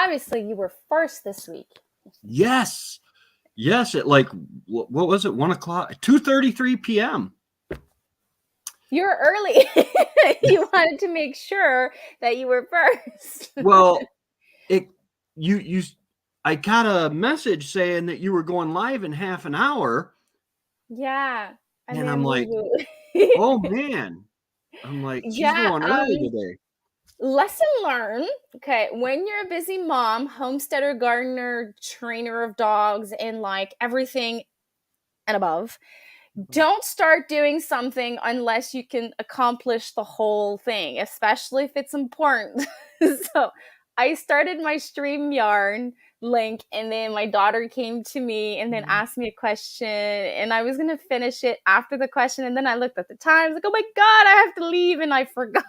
obviously you were first this week. Yes. Yes, at like what was it? 1:00, 2:33 p.m. You're early. You wanted to make sure that you were first. Well, it you I got a message saying that you were going live in half an hour, Yeah. I and made a I'm like, moo-moo. oh man. I'm like, she's Yeah, going early today. lesson learned. Okay, when you're a busy mom, homesteader, gardener, trainer of dogs, and like everything and above, don't start doing something unless you can accomplish the whole thing, especially if it's important. So I started my StreamYard link, and then my daughter came to me and then asked me a question, and I was gonna finish it after the question, and then I looked at the time, like, oh my god, I have to leave, and I forgot.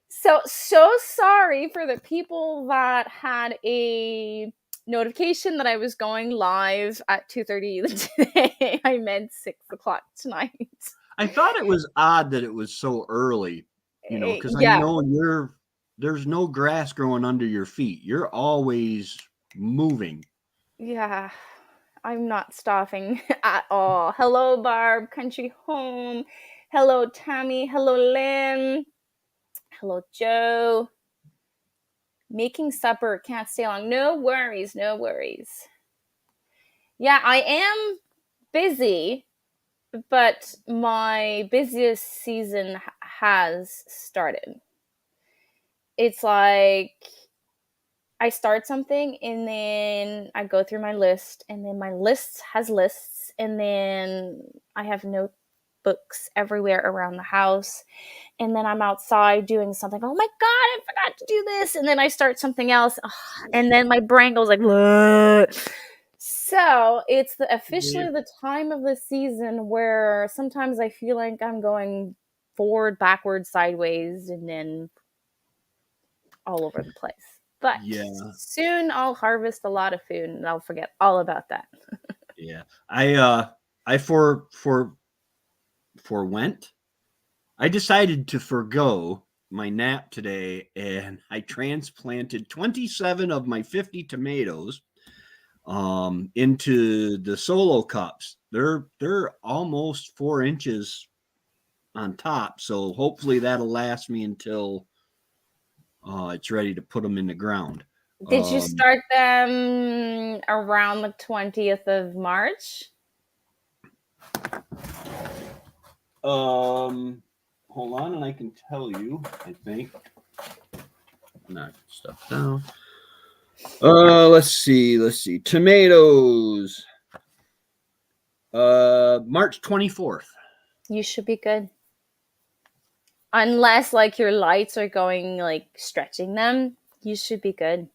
So sorry for the people that had a notification that I was going live at 2:30 today. I meant 6:00 tonight. I thought it was odd that it was so early, because I Yeah, know there's no grass growing under your feet. You're always moving. yeah. I'm not stopping at all. Hello, Barb, Country Home. Hello, Tammy. Hello, Lynn. Hello, Joe. Making supper. Can't stay long. No worries. No worries. Yeah, I am busy, but my busiest season has started. It's like I start something and then I go through my list, and then my list has lists, and then I have notebooks everywhere around the house, and then I'm outside doing something. Oh my god, I forgot to do this, and then I start something else, and then my brain goes like, "Bleh." So it's officially the time of the season where sometimes I feel like I'm going forward, backwards, sideways, and then all over the place. But Yeah, soon I'll harvest a lot of food and I'll forget all about that. yeah. I forwent. I decided to forgo my nap today, and I transplanted 27 of my 50 tomatoes into the solo cups. They're almost 4 inches on top, so hopefully that'll last me until it's ready to put them in the ground. Did you Um, start them around the 20th of March? Hold on, and I can tell you. I think. Knock stuff down. Let's see. Tomatoes. March 24th. You should be good. Unless like your lights are going like stretching them, you should be good.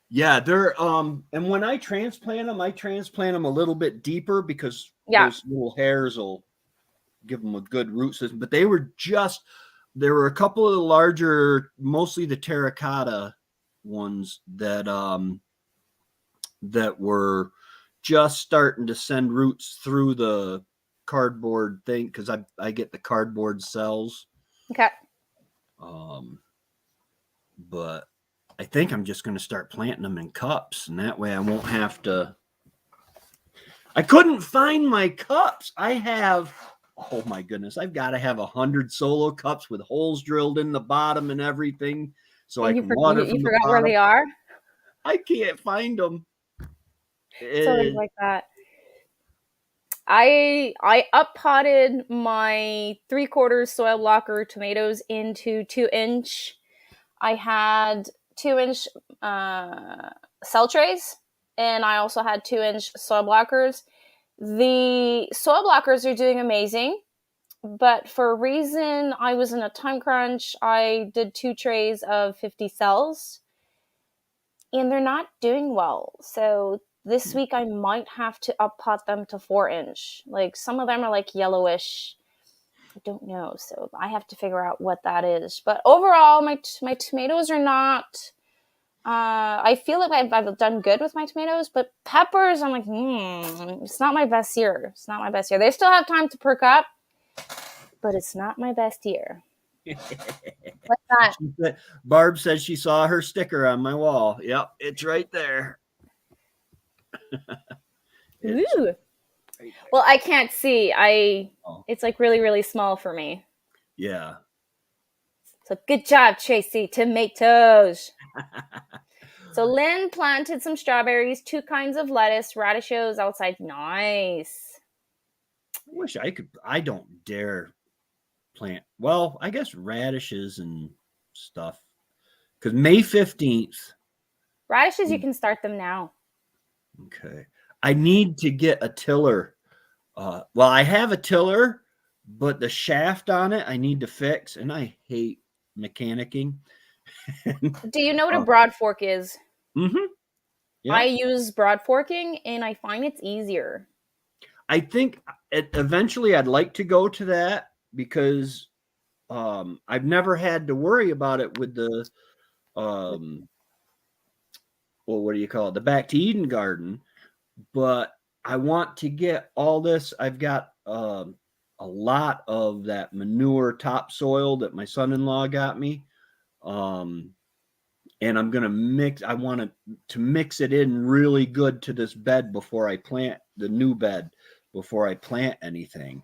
Yeah, they're and when I transplant them a little bit deeper because Yeah. those little hairs will give them a good root system. But there were a couple of the larger, mostly the terracotta ones that were just starting to send roots through the cardboard thing because I get the cardboard cells. Okay. Um, but I think I'm just going to start planting them in cups, and that way I won't have to. I couldn't find my cups. Oh my goodness, I've got to have 100 solo cups with holes drilled in the bottom and everything, so I And can water you from the forgot where bottom. they are? I can't find them. It's always like that. I up potted my 3/4 soil blocker tomatoes into 2-inch. I had 2-inch cell trays, and I also had 2-inch soil blockers. The soil blockers are doing amazing, but for a reason I was in a time crunch, I did 2 trays of 50 cells, and they're not doing well. So this week I might have to up pot them to 4-inch. Like some of them are like yellowish. I don't know. So I have to figure out what that is. But overall, my tomatoes are not. I feel like I've done good with my tomatoes, but peppers, I'm like, it's not my best year. It's not my best year. They still have time to perk up, but it's not my best year. What's that? Barb said she saw her sticker on my wall. Yep, it's right there. It's Ooh. right there. Well, I can't see. Oh, It's like really, really small for me. yeah. So good job, Tracy. Tomatoes. So Lynn planted some strawberries, two kinds of lettuce, radishes outside. Nice. I wish I could. I don't dare plant. Well, I guess radishes and stuff. Because May 15th. Radishes, you can start them now. Okay. I need to get a tiller. Well, I have a tiller, but the shaft on it I need to fix, and I hate mechanicking. Do you know what a uh, broad fork is? mm-hmm. I Yep. use broad forking and I find it's easier. I think eventually I'd like to go to that because I've never had to worry about it with the um, well, what do you call it? The back to Eden garden. But I want to get all this. I've got a lot of that manure topsoil that my son-in-law got me. Um, and I'm gonna mix. I want to mix it in really good to this bed before I plant the new bed. Before I plant anything.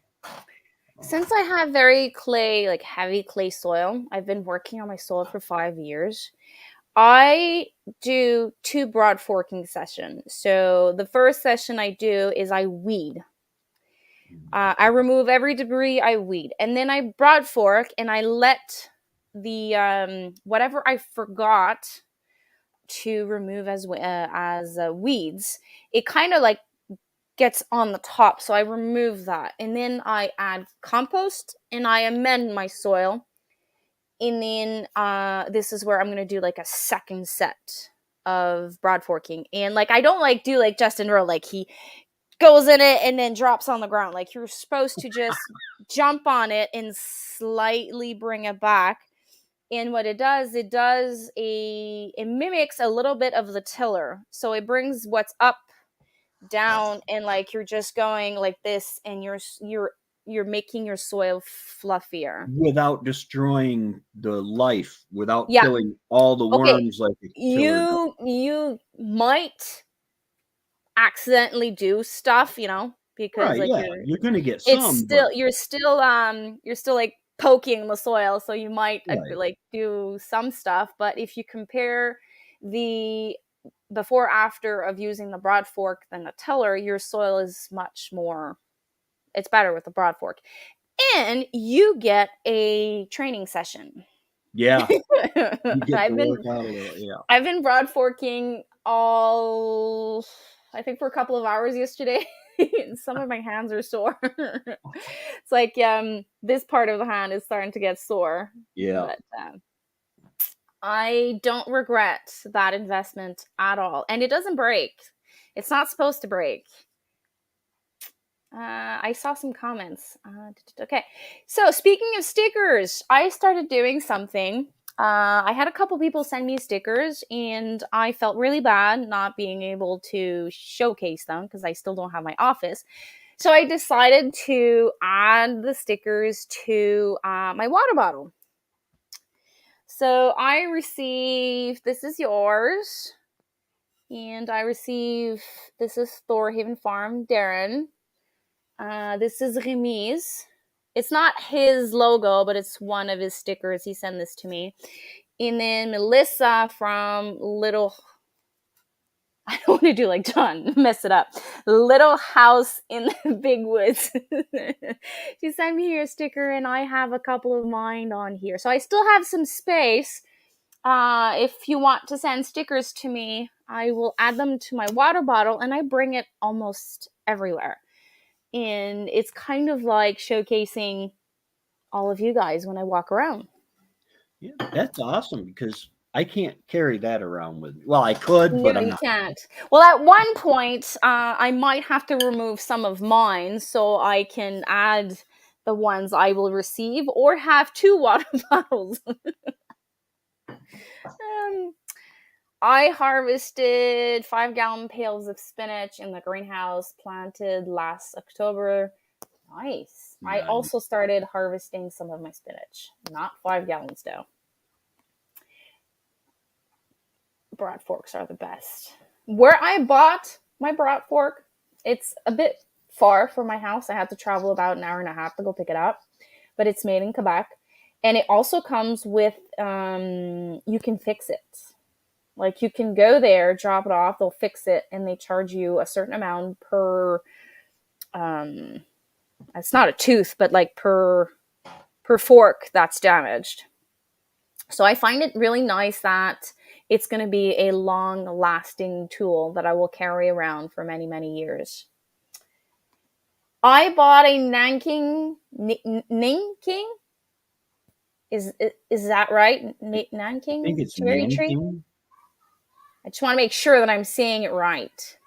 Since I have very clay, like heavy clay soil, I've been working on my soil for 5 years. I do two broad forking sessions. So the first session I do is I weed. I remove every debris. I weed, and then I broad fork, and I let the whatever I forgot to remove as weeds. It kind of like gets on the top, so I remove that, and then I add compost, and I amend my soil, and then this is where I'm gonna do like a second set of broad forking, and like I don't like do like Justin Rowe, like he goes in it and then drops on the ground. Like you're supposed to just jump on it and slightly bring it back. And what it mimics a little bit of the tiller. So it brings what's up down, and like you're just going like this, and you're making your soil fluffier. Without destroying the life, without Yeah. killing all the Okay. worms like a tiller does. You might accidentally do stuff, because Right? like Yeah, you're gonna get it's some, but still you're still like poking the soil, so you might right. like do some stuff. But if you compare the before after of using the broad fork than the tiller, your soil is much more, it's better with the broad fork, and you get a training session. Yeah, you get to i've work been out a little. Yeah. I've been broad forking all, I think, for a couple of hours yesterday. Some of my hands are sore. It's like this part of the hand is starting to get sore, Yeah. but I don't regret that investment at all, and it doesn't break. It's not supposed to break. I saw some comments. Okay, so speaking of stickers, I started doing something. I had a couple people send me stickers, and I felt really bad not being able to showcase them because I still don't have my office. So I decided to add the stickers to my water bottle. So I received, this is yours, and I received, this is Thorhaven Farm, Darren. This is Remi's. It's not his logo, but it's one of his stickers. He sent this to me. And then Melissa from Little, I don't want to do like John, mess it up. Little House in the Big Woods. She sent me here a sticker, and I have a couple of mine on here. So I still have some space. If you want to send stickers to me, I will add them to my water bottle, and I bring it almost everywhere. And it's kind of like showcasing all of you guys when I walk around. Yeah, that's awesome because I can't carry that around with me. Well, I could, No, but I'm you not. can't. Well, at one point, I might have to remove some of mine so I can add the ones I will receive, or have two water bottles. um, I harvested 5-gallon pails of spinach in the greenhouse planted last October. Nice. I Yeah. also started harvesting some of my spinach. Not 5 gallons though. Brat forks are the best. Where I bought my brat fork, it's a bit far from my house. I had to travel about an hour and a half to go pick it up, but it's made in Quebec. And it also comes with, you can fix it. Like you can go there, drop it off, they'll fix it, and they charge you a certain amount per, um, it's not a tooth, but like per fork that's damaged. So I find it really nice that it's going to be a long lasting tool that I will carry around for many, many years. I bought a Nanking. Is that right? I think Nanking it's cherry tree? Nanking. I just want to make sure that I'm saying it right.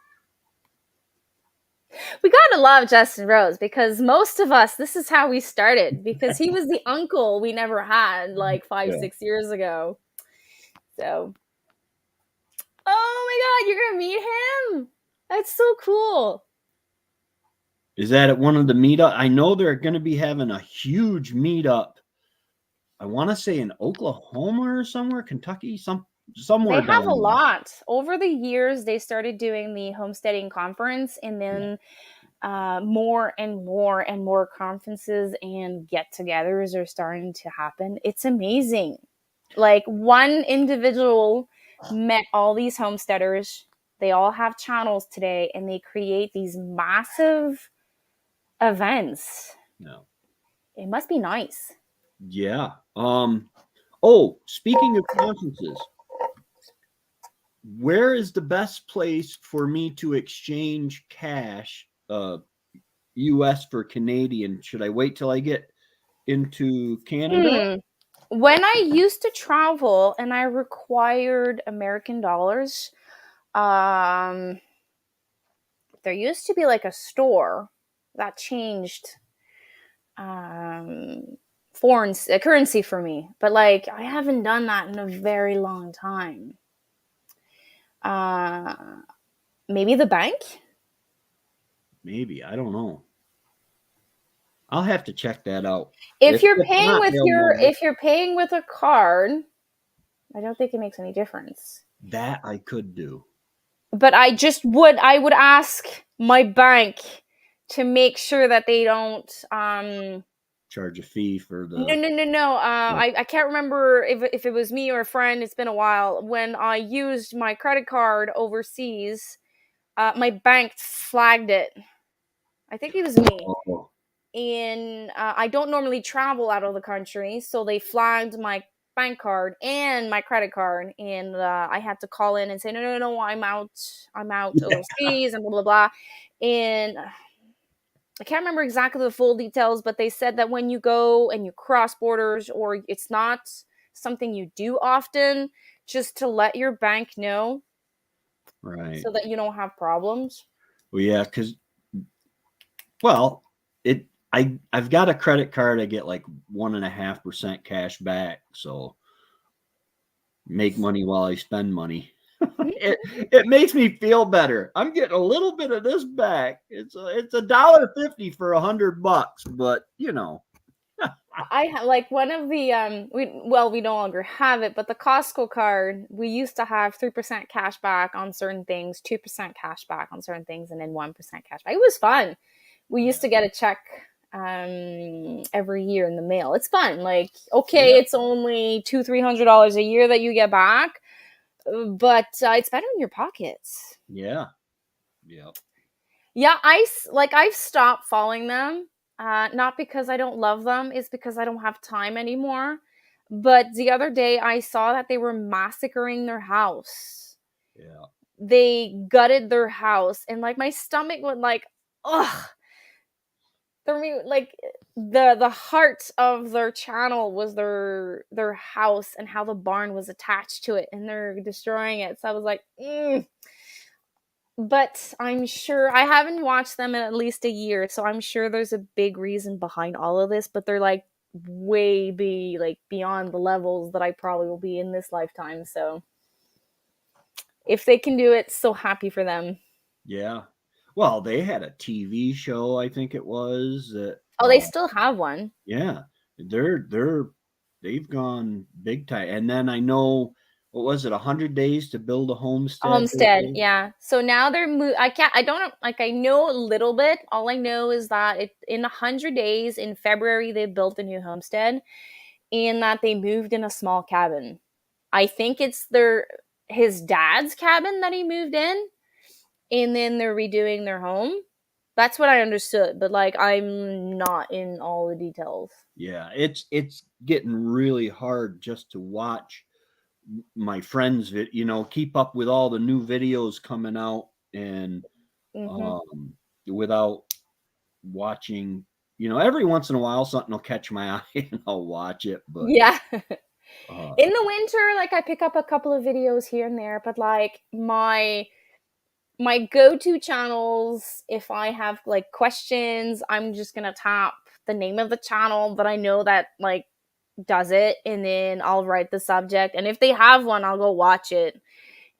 We gotta love Justin Rose because most of us, this is how we started because he was the uncle we never had like five, Yeah. 6 years ago. So, oh my God, you're gonna meet him. That's so cool. Is that at one of the meetup? I know they're going to be having a huge meetup. I want to say in Oklahoma or somewhere, Kentucky, They somewhere have a down there. lot. Over the years, they started doing the homesteading conference, and Yeah. then more and more and more conferences and get-togethers are starting to happen. It's amazing. Like one individual met all these homesteaders. They all have channels today, and they create these massive events. No. It must be nice. Yeah. Oh, speaking of conferences, where is the best place for me to exchange cash, US for Canadian? Should I wait till I get into Canada? Hmm. When I used to travel and I required American dollars, um, there used to be like a store that changed um, foreign currency for me, but like I haven't done that in a very long time. Uh, Maybe the bank. Maybe. I don't know. I'll have to check that out. If you're If paying not, with they'll your know if you're paying with a card, I don't think it makes any difference. that I could do. But I would ask my bank to make sure that they don't Charge a fee for no, the. no, no, no. Yeah. I can't remember if it was me or a friend. It's been a while. When I used my credit card overseas, my bank flagged it. I think it was me. Oh, And I don't normally travel out of the country, so they flagged my bank card and my credit card, and I had to call in and say, no, no, no, I'm out yeah. overseas, and blah blah blah. And I can't remember exactly the full details, but they said that when you go and you cross borders, or it's not something you do often, just to let your bank know Right. so that you don't have problems. Well, yeah, because well, it I've got a credit card. I get like 1.5% cash back. So make money while I spend money. It makes me feel better. I'm getting a little bit of this back. It's $1.50 for $100, but you know. Like one of the we no longer have it, but the Costco card, we used to have 3% cash back on certain things, 2% cash back on certain things, and then 1% cash back. It was fun. We used Yeah. to get a check every year in the mail. It's fun. Like, okay, Yeah. it's only $200-300 a year that you get back, but it's better in your pockets. Yeah. Yeah. Yeah, I've stopped following them. Not because I don't love them, it's because I don't have time anymore. But the other day I saw that they were massacring their house. Yeah. They gutted their house, and like my stomach went like, ugh. Like the heart of their channel was their house and how the barn was attached to it, and they're destroying it. So I was like, mm. But I'm sure I haven't watched them in at least a year, so I'm sure there's a big reason behind all of this, but they're like way be like beyond the levels that I probably will be in this lifetime. So if they can do it, so happy for them. Yeah. Well, they had a TV show, I think it was, that Oh, they still have one. Yeah, they're they've gone big time. And then I know, what was it, 100 days to build a A homestead? homestead, yeah. So now they're I can't. I don't like. I know a little bit. All I know is that in 100 days in February they built a new homestead, and that they moved in a small cabin. I think it's his dad's cabin that he moved in, and then they're redoing their home. That's what I understood, but like I'm not in all the details. Yeah, it's getting really hard just to watch my friends, keep up with all the new videos coming out, and Hmm. um, without watching. Every once in a while something will catch my eye and I'll watch it, but Yeah. uh, In the winter, like I pick up a couple of videos here and there, but like my go-to channels, if I have like questions, I'm just gonna tap the name of the channel that I know that like does it, and then I'll write the subject, and if they have one, I'll go watch it.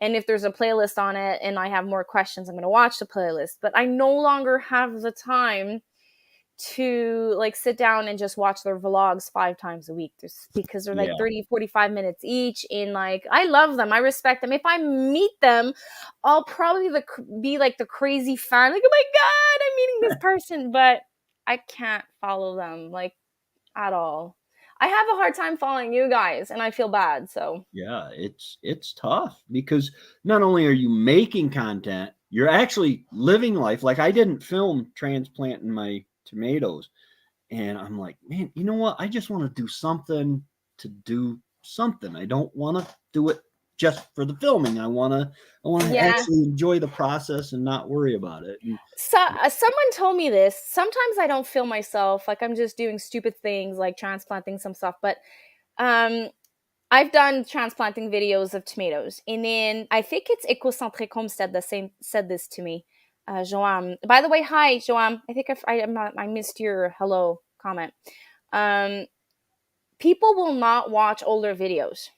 And if there's a playlist on it and I have more questions, I'm going to watch the playlist. But I no longer have the time to like sit down and just watch their vlogs 5 times a week, because they're like yeah, 30-45 minutes each, and like I love them, I respect them. If I meet them, I'll probably be like the crazy fan, like, oh my god, I'm meeting this person, but I can't follow them like at all. I have a hard time following you guys and I feel bad, so yeah, it's tough because not only are you making content, you're actually living life. Like, I didn't film transplanting my tomatoes, and I'm like, man, you know what? I just want to do something to do something. I don't want to do it just for the filming. I want to yeah. actually enjoy the process and not worry about it. And So someone told me this. Sometimes I don't feel myself, like I'm just doing stupid things like transplanting some stuff, but um I've done transplanting videos of tomatoes, and then I think it's Ecocentric Homestead that said this to me. Joam. By the way, hi Joam. I think I missed your hello comment. Um, People will not watch older videos.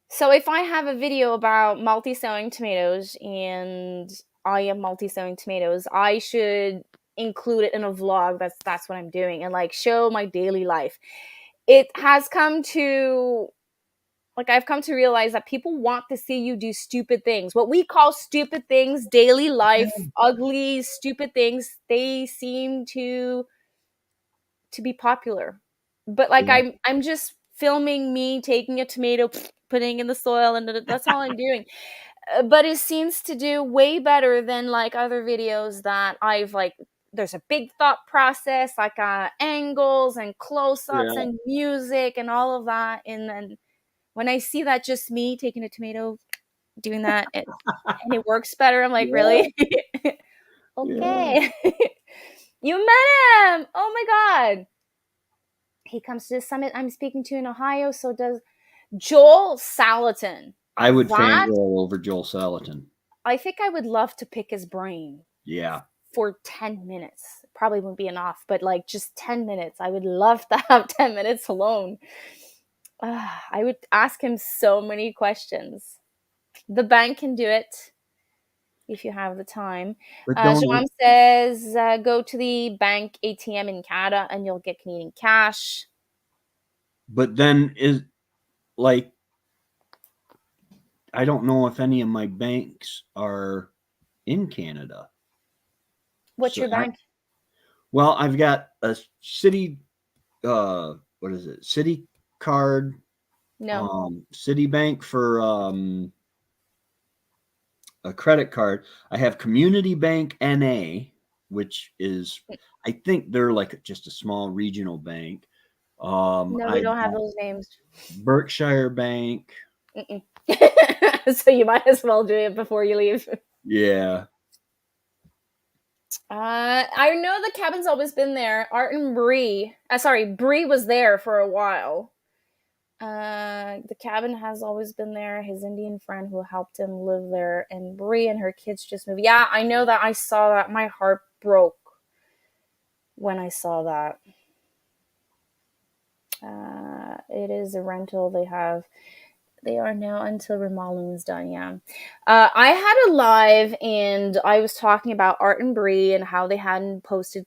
So if I have a video about multi-sowing tomatoes and I am multi-sowing tomatoes, I should include it in a vlog. That's what I'm doing, and like show my daily life. It has come to like I've come to realize that people want to see you do stupid things. What we call stupid things, daily life, ugly, stupid things, they seem to be popular. But like yeah, I'm just filming me taking a tomato, putting in the soil, and that's all I'm doing. But it seems to do way better than like other videos that I've like. There's a big thought process, like angles and close-ups yeah, and music and all of that. And then when I see that just me taking a tomato, doing that, and it works better, I'm like, yeah, really? yeah. Okay. You met him. Oh my god. He comes to the summit I'm speaking to in Ohio. So does Joel Salatin. I would That fangirl over Joel Salatin. I think I would love to pick his brain Yeah, for 10 minutes. Probably wouldn't be enough, but like just 10 minutes. I would love to have 10 minutes alone. I would ask him so many questions. The bank can do it if you have the time. but don't. Joam says go to the bank ATM in Canada and you'll get Canadian cash. But then is like, I don't know if any of my banks are in Canada. What's So your bank? well, I've got a city, what is it? City card, No. Citibank for a credit card. I have Community Bank NA, which is, I think they're like just a small regional bank. No, we I've don't have got those names. Berkshire Bank. So you might as well do it before you leave. Yeah. I know the cabin's always been there. Art and Bree. Sorry, Bree was there for a while. The cabin has always been there. His Indian friend who helped him live there, and Bree and her kids just moved. Yeah, I know that. I saw that. My heart broke when I saw that. It is a rental they have. They are now until remodeling is done. Yeah, I had a live and I was talking about Art and Bree and how they hadn't posted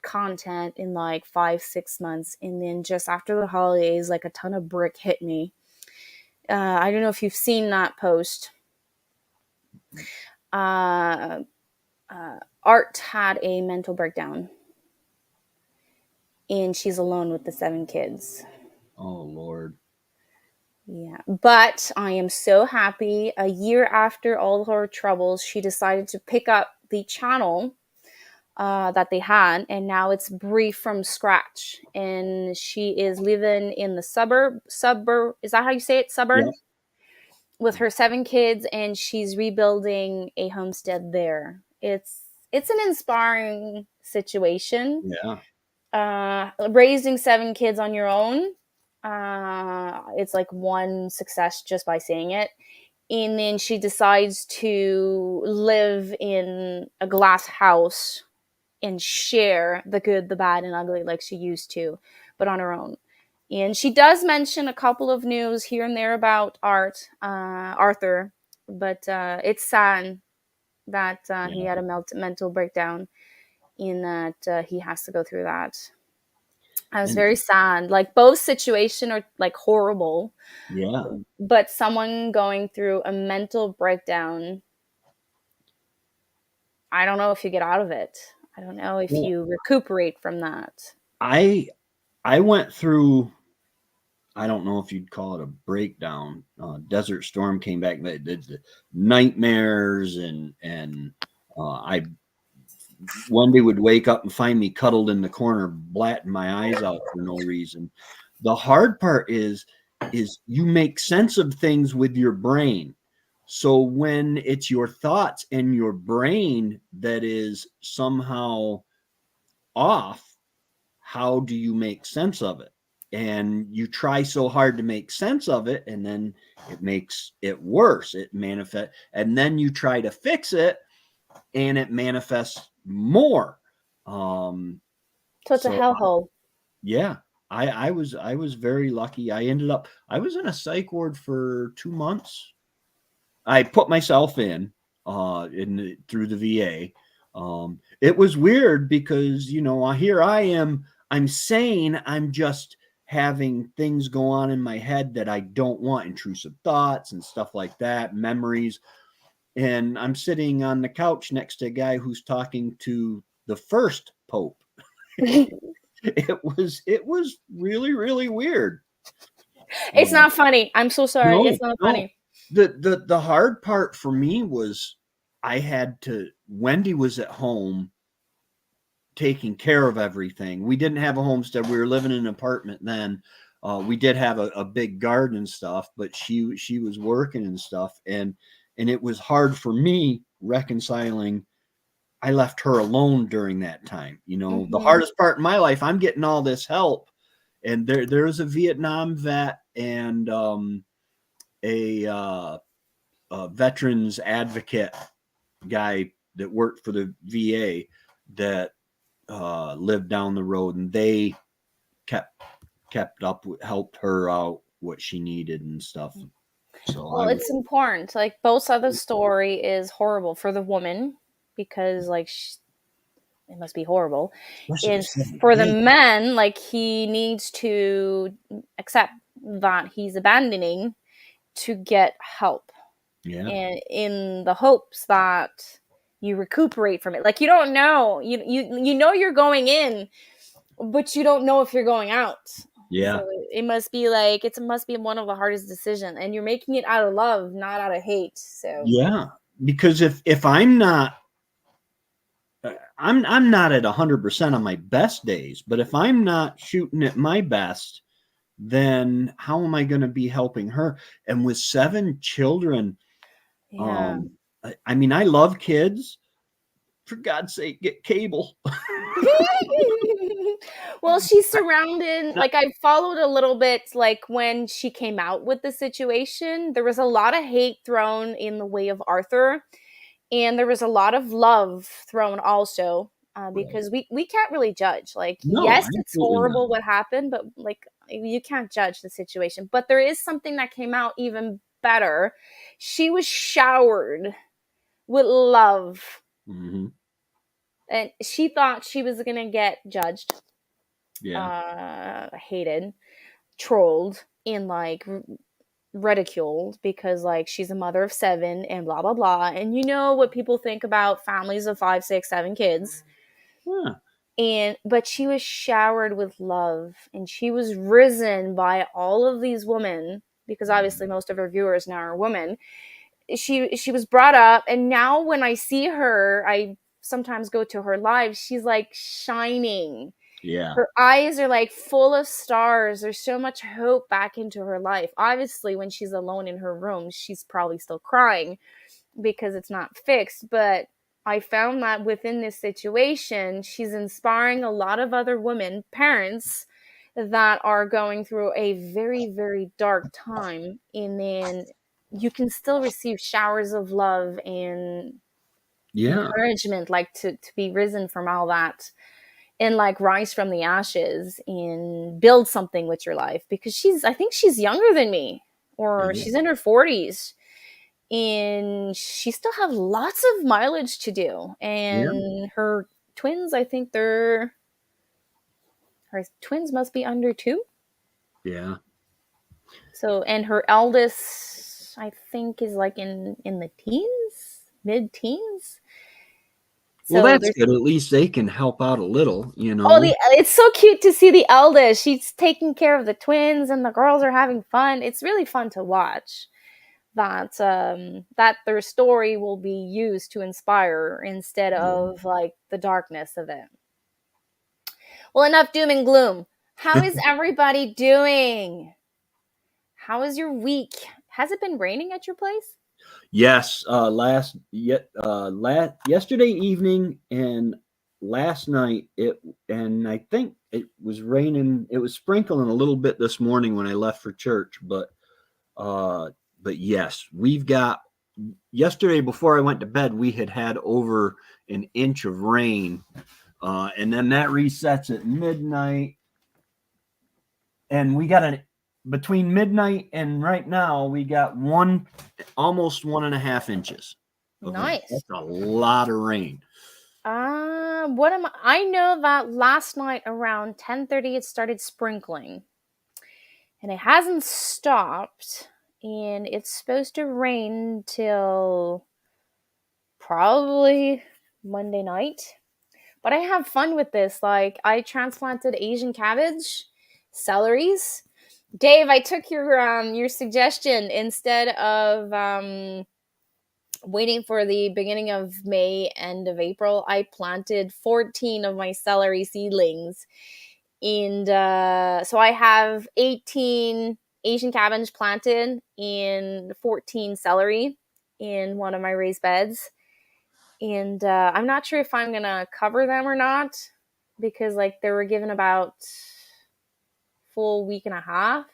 content in like 5, 6 months. And then just after the holidays, like a ton of brick hit me. I don't know if you've seen that post. Uh, Art had a mental breakdown and she's alone with the 7 kids. Oh Lord. Yeah, but I am so happy. A year after all her troubles, she decided to pick up the channel that they had, and now it's Brie from scratch. And she is living in the suburb. Is that how you say it? Suburb, Yep. with her 7 kids, and she's rebuilding a homestead there. It's an inspiring situation. Yeah. Raising 7 kids on your own, it's like one success just by saying it. And then she decides to live in a glass house and share the good, the bad, and ugly like she used to, but on her own. And she does mention a couple of news here and there about Arthur, but it's sad that he Yeah. had a mental breakdown, in that he has to go through that. I was And very sad. Like both situation are like horrible, yeah. but someone going through a mental breakdown, I don't know if you get out of it. I don't know if Well, you recuperate from that. I I went through, I don't know if you'd call it a breakdown. Desert Storm came back, the nightmares, and I Wendy would wake up and find me cuddled in the corner, blatting my eyes out for no reason. The hard part is you make sense of things with your brain. So when it's your thoughts and your brain that is somehow off, how do you make sense of it? And you try so hard to make sense of it, and then it makes it worse. It manifests, and then you try to fix it, and it manifests more. Um, So it's a so hellhole. yeah, I was very lucky. I was in a psych ward for 2 months. I put myself through the VA. It was weird because here I am. I'm sane. I'm just having things go on in my head that I don't want, intrusive thoughts and stuff like that, memories. And I'm sitting on the couch next to a guy who's talking to the first pope. It was really really weird. It's Um, not funny. I'm so sorry. no, It's not no. funny. The hard part for me was I had to. Wendy was at home taking care of everything. We didn't have a homestead. We were living in an apartment then. We did have a big garden and stuff, but she was working and stuff, and it was hard for me reconciling. I left her alone during that time. The Hmm. hardest part in my life, I'm getting all this help, and there was a Vietnam vet and a veterans advocate guy that worked for the VA that lived down the road, and they kept kept up, helped her out what she needed and stuff. So Well, I was, it's important. Like both sides of the story is horrible for the woman because like it must be horrible. especially with Is 7 for the kids. man, like he needs to accept that he's abandoning to get help, Yeah, and in the hopes that you recuperate from it. Like you don't know, you know you're going in, but you don't know if you're going out. So yeah, it must be like it must be one of the hardest decisions, and you're making it out of love, not out of hate. So yeah. Because if I'm not, I'm not at 100% on my best days, but if I'm not shooting at my best, then how am I going to be helping her? And with 7 children, yeah. I mean, I love kids. For God's sake, get cable. Well, she's surrounded, Not- like I followed a little bit, like when she came out with the situation, there was a lot of hate thrown in the way of Arthur, and there was a lot of love thrown also, Right. because we can't really judge. Like No, yes, it's absolutely not. horrible what happened, but like you can't judge the situation. But there is something that came out even better. She was showered with love Mhm. And she thought she was gonna get judged, Yeah. hated, trolled, and like ridiculed because like she's a mother of seven and blah blah blah. And you know what people think about families of five, six, seven kids. Huh. And but she was showered with love, and she was risen by all of these women, because obviously most of her viewers now are women. She was brought up, and now when I see her, I sometimes go to her live, she's like shining. Yeah. Her eyes are like full of stars. There's so much hope back into her life. Obviously, when she's alone in her room, she's probably still crying because it's not fixed. But I found that within this situation, she's inspiring a lot of other women, parents, that are going through a very, very dark time. And then you can still receive showers of love and Yeah. encouragement, like to be risen from all that and like rise from the ashes and build something with your life. Because I think she's younger than me, or Yeah. she's in her 40s, and she still have lots of mileage to do. Yeah. And her twins, I think her twins must be under 2. Yeah. So, and her eldest, I think, is like in the teens, mid-teens. Well, So that's there's good. At least they can help out a little, you oh, know? it's so cute to see the eldest. She's taking care of the twins, and the girls are having fun. It's really fun to watch that their story will be used to inspire instead Yeah. of like the darkness of it. Well, enough doom and gloom. How is everybody doing? How is your week? Has it been raining at your place? Yes, yesterday evening and last night and I think it was raining. It was sprinkling a little bit this morning when I left for church, uh, but yes, we've got yesterday before I went to bed, we had over an inch of rain, and then that resets at midnight, and we got an between midnight and right now we got almost 1.5 inches of rain. Nice. That's a lot of rain. What am I know that last night around 10:30 it started sprinkling, and it hasn't stopped, and it's supposed to rain till probably Monday night. But I have fun with this. Like I transplanted Asian cabbage, celeries. Dave, I took your suggestion. Instead of waiting for the beginning of May, end of April, I planted 14 of my celery seedlings. And so I have 18 Asian cabbage planted and 14 celery in one of my raised beds. And I'm not sure if I'm going to cover them or not, because like they were given about full week and a half.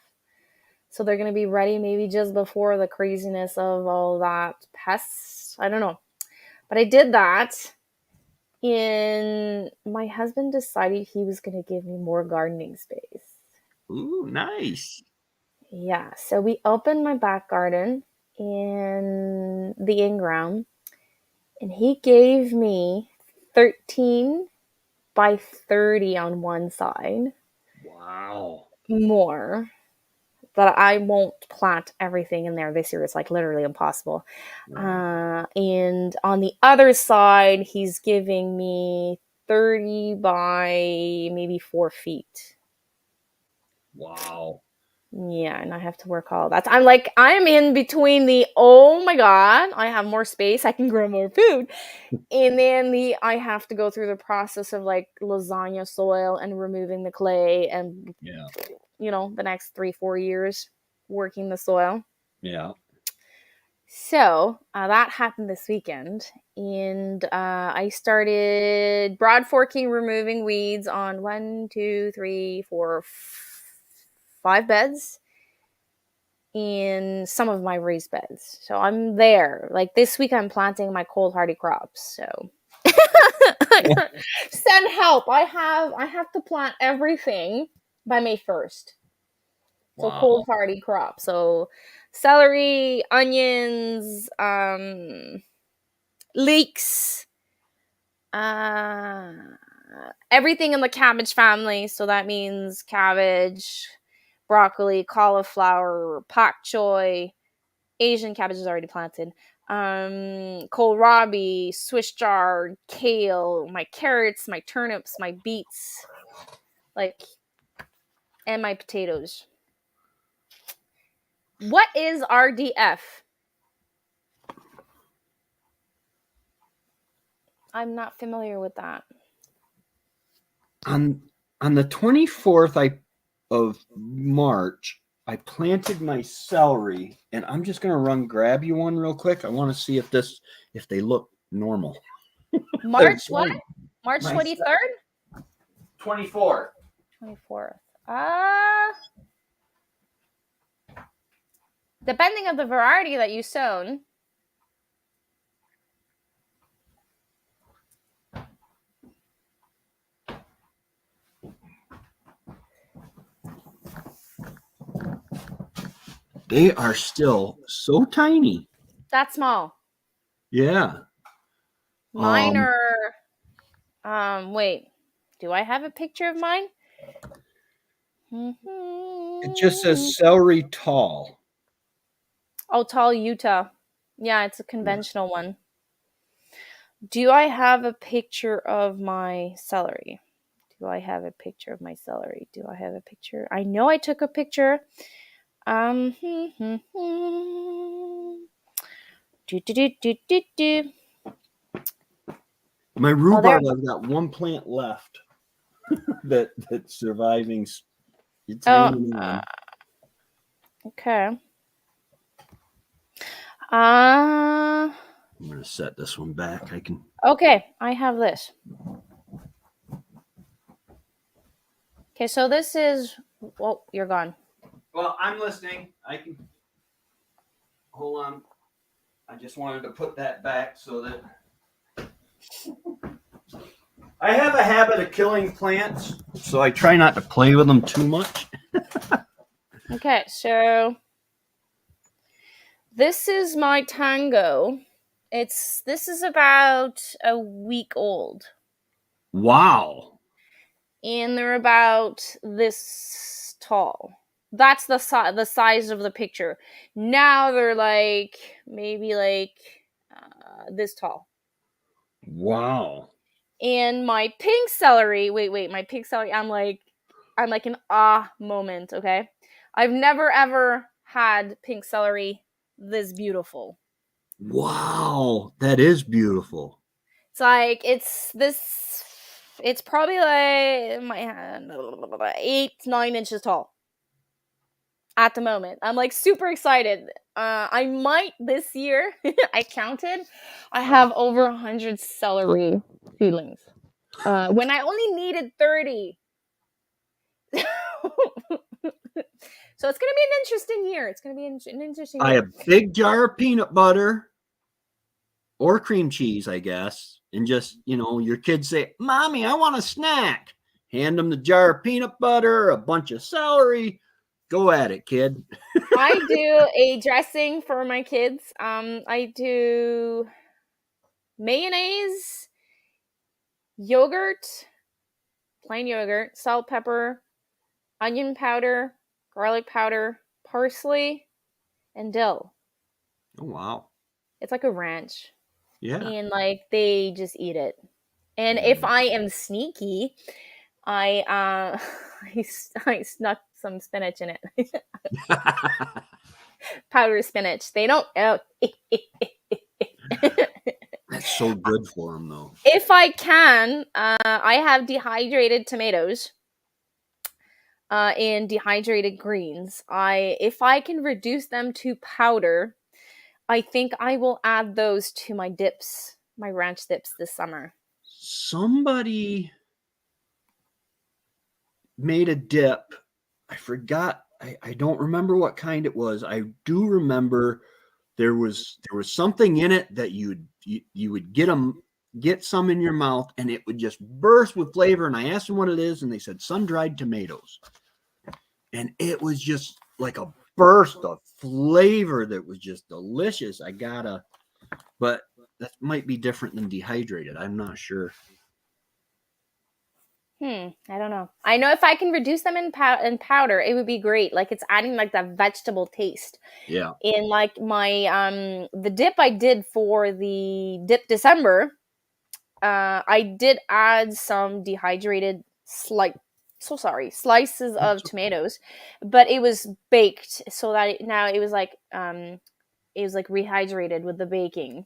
So they're going to be ready maybe just before the craziness of all that pests. I don't know. But I did that. And my husband decided he was going to give me more gardening space. Ooh, nice. Yeah. So we opened my back garden in the in ground. And he gave me 13 by 30 on one side. Wow. More. But I won't plant everything in there this year. It's like literally impossible. Right. And on the other side, he's giving me 30 by maybe 4 feet. Wow. Yeah, and I have to work all that. I'm in between the oh my god, I have more space, I can grow more food. And then I have to go through the process of like lasagna soil and removing the clay, and Yeah. the next 3-4 years working the soil. Yeah. So that happened this weekend, and I started broad forking, removing weeds on 5 beds in some of my raised beds. So I'm there. Like this week, I'm planting my cold hardy crops. So send help. I have to plant everything by May 1st. So cold Wow. hardy crops. So celery, onions, leeks, Uh, Everything in the cabbage family. So that means cabbage, broccoli, cauliflower, pak choy. Asian cabbage is already planted. Kohlrabi, Swiss chard, kale, my carrots, my turnips, my beets, like, and my potatoes. What is RDF? I'm not familiar with that. On the 24th of March, I planted my celery, and I'm just gonna run grab you one real quick. I want to see if they look normal. March what? March My 23rd? 24th. 24th. Depending on the variety that you sown. They are still so tiny. That's small. Yeah. Mine are wait. Do I have a picture of mine? It just says celery tall. Oh, tall Utah. Yeah, it's a conventional one. Do I have a picture of my celery? Do I have a picture of my celery? Do I have a picture? I know I took a picture. Do, do, do, do, do, do. My Oh, there. rhubarb, I've got one plant left that's surviving. It's Oh, hanging on. okay. I'm gonna set this one back. I can. Okay, I have this. Okay, so this is. Oh, you're gone. Well, I'm listening. I can. Hold on. I just wanted to put that back so that. I have a habit of killing plants, so I try not to play with them too much. Okay, so this is my tango. This is about a week old. Wow. And they're about this tall. That's the size of the picture. Now they're like maybe like this tall. Wow. And my pink celery, wait, my pink celery, I'm like an moment, okay? I've never ever had pink celery this beautiful. Wow. That is beautiful. It's like it's probably like my hand 8-9 inches tall at the moment. I'm like super excited. I might this year. I counted. I have over 100 celery seedlings. When I only needed 30. So it's gonna be an interesting year. It's gonna be an interesting I year. have a big jar of peanut butter or cream cheese, I guess, and just your kids say, "Mommy, I want a snack." Hand them the jar of peanut butter, a bunch of celery. Go at it, kid. I do a dressing for my kids. I do mayonnaise, yogurt, plain yogurt, salt, pepper, onion powder, garlic powder, parsley, and dill. Oh wow. It's like a ranch. Yeah. And like they just eat it. And if I am sneaky, I I snuck some spinach in it. Powdered spinach. They don't. Oh. That's so good for them, though. If I can, I have dehydrated tomatoes and dehydrated greens. If I can reduce them to powder, I think I will add those to my dips, my ranch dips this summer. Somebody made a dip. I forgot. I don't remember what kind it was. I do remember there was something in it that you would get some in your mouth and it would just burst with flavor. And I asked them what it is, and they said sun-dried tomatoes. And it was just like a burst of flavor that was just delicious. But that might be different than dehydrated. I'm not sure. I don't know. I know if I can reduce them in powder, it would be great. Like it's adding like that vegetable taste. Yeah. In like my the dip I did for the dip December, I did add some dehydrated slices of That's okay. tomatoes, but it was baked so that now it was like rehydrated with the baking.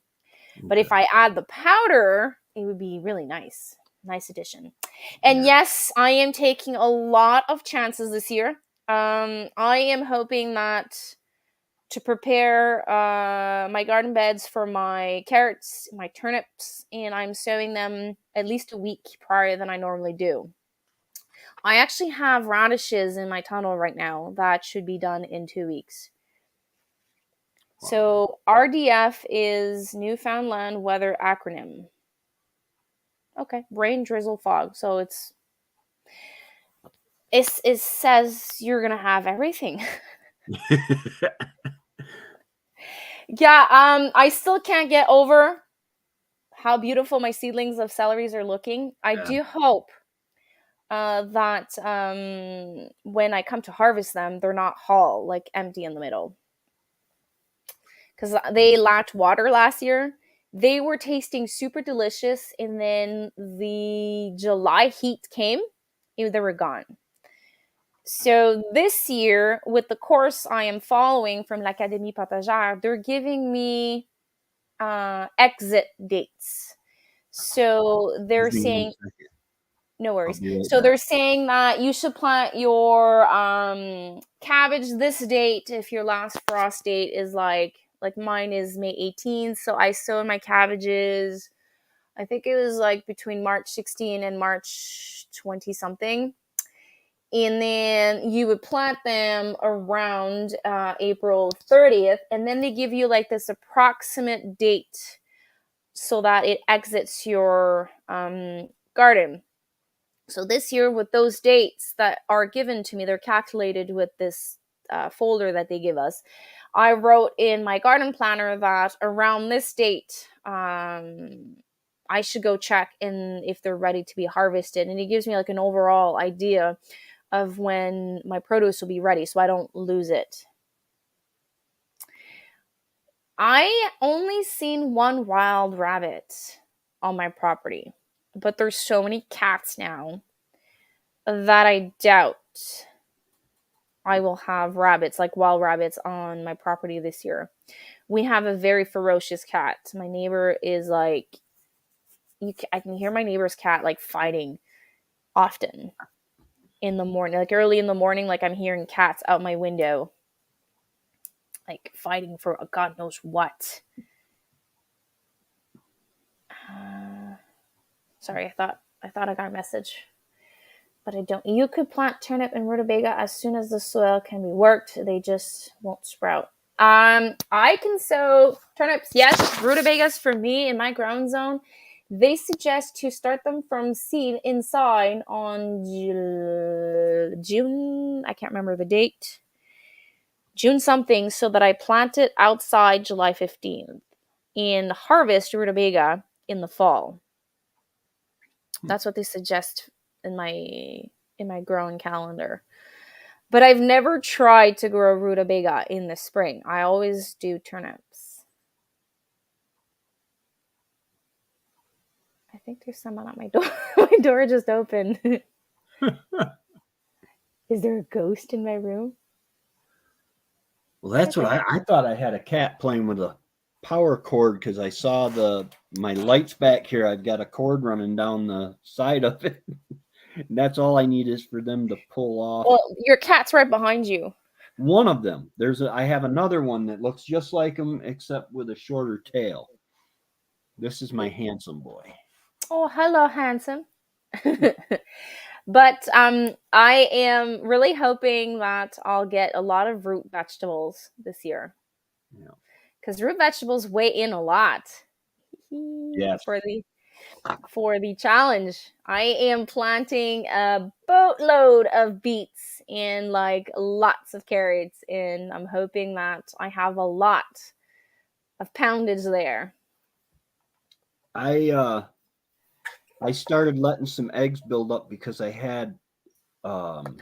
But Okay. if I add the powder, it would be really nice. Nice addition. And Yeah. yes, I am taking a lot of chances this year. I am hoping that to prepare my garden beds for my carrots, my turnips, and I'm sowing them at least a week prior than I normally do. I actually have radishes in my tunnel right now that should be done in 2 weeks. Wow. So RDF is Newfoundland Weather acronym. Okay, rain, drizzle, fog. So it says you're gonna have everything. Yeah. I still can't get over how beautiful my seedlings of celeries are looking. I Yeah. do hope that when I come to harvest them, they're not hull like empty in the middle because they lacked water last year. They were tasting super delicious, and then the July heat came, and they were gone. So this year, with the course I am following from l'Académie Potagère, they're giving me exit dates. So they're Give me one saying second. no I'll worries. be right So back. they're saying that you should plant your cabbage this date if your last frost date is like mine is May 18th. So I sowed my cabbages. I think it was like between March 16 and March 20 something. And then you would plant them around April 30th, and then they give you like this approximate date so that it exits your garden. So this year, with those dates that are given to me, they're calculated with this folder that they give us. I wrote in my garden planner that around this date, I should go check in if they're ready to be harvested, and it gives me like an overall idea of when my produce will be ready, so I don't lose it. I only seen one wild rabbit on my property, but there's so many cats now that I doubt I will have rabbits, like wild rabbits, on my property this year. We have a very ferocious cat. My neighbor is like, I can hear my neighbor's cat like fighting often in the morning, like early in the morning. Like I'm hearing cats out my window, like fighting for God knows what. Uh, Sorry, I thought I got a message, but I don't. You could plant turnip and rutabaga as soon as the soil can be worked. They just won't sprout. I can sow turnips. Yes, rutabagas for me in my ground zone. They suggest to start them from seed inside on June. I can't remember the date. June something, so that I plant it outside July 15th and harvest rutabaga in the fall. Hmm. That's what they suggest in my growing calendar. But I've never tried to grow rutabaga in the spring. I always do turnips. I think there's someone at my door. My door just opened. Is there a ghost in my room? Well, that's what Okay. I thought. I had a cat playing with a power cord because I saw my lights back here. I've got a cord running down the side of it. And that's all I need is for them to pull off Well, your cat's right behind you. one of them. I have another one that looks just like him except with a shorter tail. This is my handsome boy. Oh, hello, handsome. But I am really hoping that I'll get a lot of root vegetables this year Yeah. because root vegetables weigh in a lot Yes. for the challenge. I am planting a boatload of beets and like lots of carrots, and I'm hoping that I have a lot of poundage there. I I started letting some eggs build up because um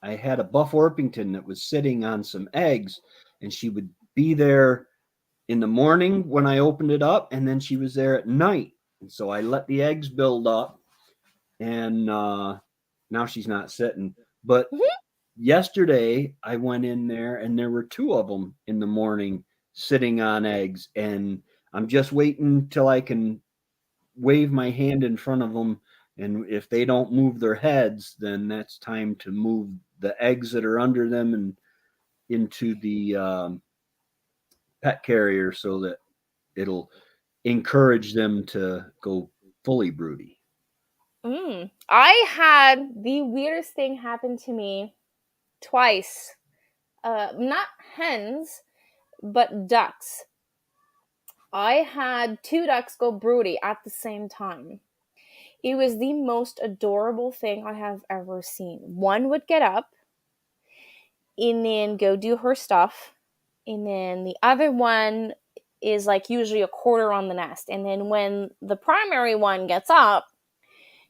I had a Buff Orpington that was sitting on some eggs, and she would be there in the morning when I opened it up, and then she was there at night. And so I let the eggs build up, and now she's not sitting. But yesterday I went in there, and there were two of them in the morning sitting on eggs, and I'm just waiting till I can wave my hand in front of them. And if they don't move their heads, then that's time to move the eggs that are under them and into the pet carrier so that it'll encourage them to go fully broody. I had the weirdest thing happen to me twice. Not hens, but ducks. I had two ducks go broody at the same time. It was the most adorable thing I have ever seen. One would get up and then go do her stuff, and then the other one is like usually a quarter on the nest. And then when the primary one gets up,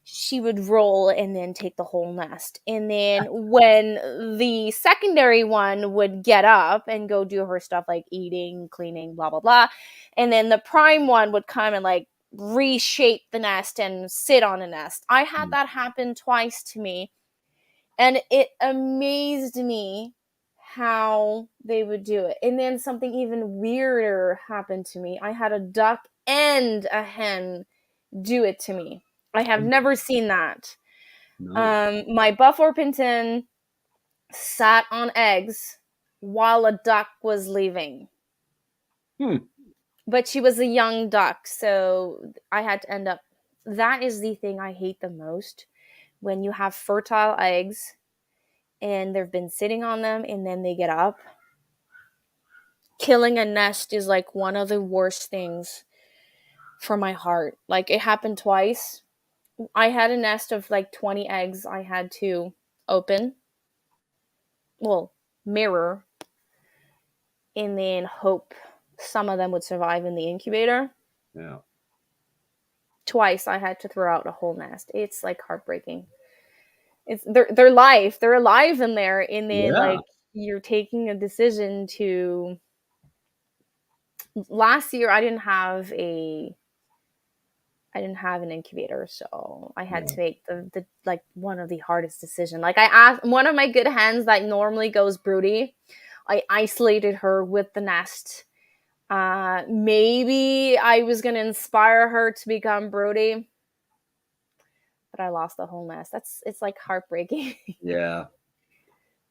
she would roll and then take the whole nest. And then when the secondary one would get up and go do her stuff like eating, cleaning, blah, blah, blah. And then the prime one would come and like reshape the nest and sit on a nest. I had that happen twice to me. And it amazed me how they would do it. And then something even weirder happened to me. I had a duck and a hen do it to me. I have never seen that. No. My Buff Orpington sat on eggs while a duck was leaving. Hmm. But she was a young duck, so I had to end up. That is the thing I hate the most, when you have fertile eggs and they've been sitting on them and then they get up. Killing a nest is like one of the worst things for my heart. Like, it happened twice. I had a nest of like 20 eggs I had to open, well, mirror, and then hope some of them would survive in the incubator. Yeah. Twice I had to throw out a whole nest. It's like heartbreaking. It's they're life. They're alive in there, and then Yeah. like you're taking a decision to. Last year I didn't have an incubator, so I had Yeah. to make the like one of the hardest decision. Like, I asked one of my good hens that normally goes broody. I isolated her with the nest. Maybe I was gonna inspire her to become broody, but I lost the whole nest. It's like heartbreaking. Yeah.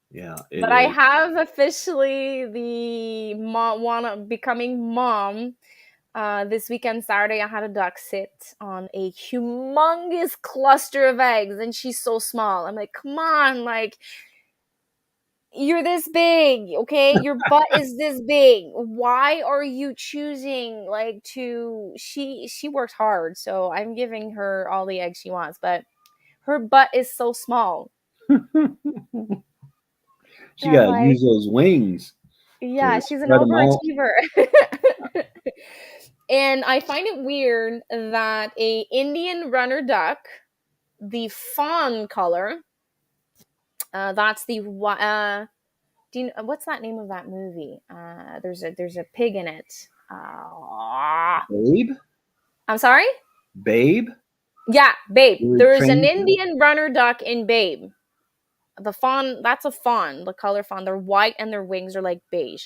Yeah. It But I is. have officially the mom one becoming mom. This weekend, Saturday, I had a duck sit on a humongous cluster of eggs, and she's so small. I'm like, come on, like, you're this big, okay? Your butt is this big. Why are you choosing like to? She worked hard, so I'm giving her all the eggs she wants, but her butt is so small. She And I'm got to like, use those wings yeah, to she's an spread them out. overachiever. And I find it weird that a Indian runner duck, the fawn color, that's the do you know, what's that name of that movie? There's a pig in it. Babe? I'm sorry. Babe? Yeah, Babe. You were There's an trained to? Indian runner duck in Babe. The fawn, that's a fawn, the color fawn. They're white and their wings are like beige.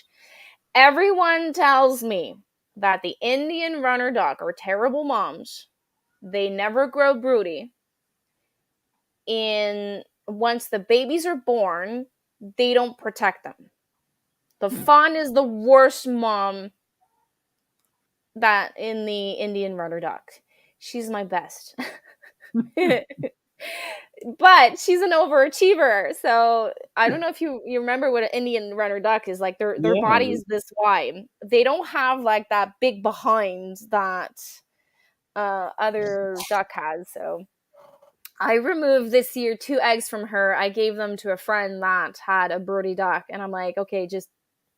Everyone tells me that the Indian runner duck are terrible moms. They never grow broody. And once the babies are born, they don't protect them. The fawn is the worst mom that in the Indian runner duck. She's my best. But she's an overachiever. So I don't know if you remember what an Indian runner duck is like. Their Yeah. body is this wide. They don't have like that big behind that other duck has. So I removed this year 2 eggs from her. I gave them to a friend that had a broody duck, and I'm like, okay, just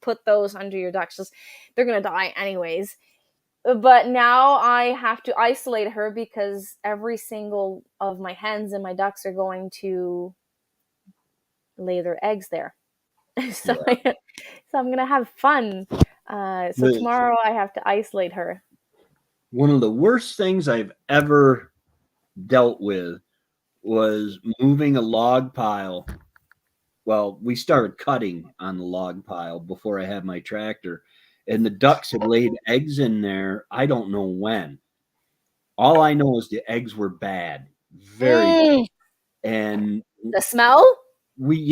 put those under your ducks. Just they're gonna die anyways. But now I have to isolate her because every single of my hens and my ducks are going to lay their eggs there. so, Yeah. I, so I'm gonna have fun. So The, tomorrow I have to isolate her. one of the worst things I've ever dealt with was moving a log pile. Well, we started cutting on the log pile before I had my tractor, and the ducks had laid eggs in there. I don't know when. All I know is the eggs were bad, very bad. Mm, And the smell? we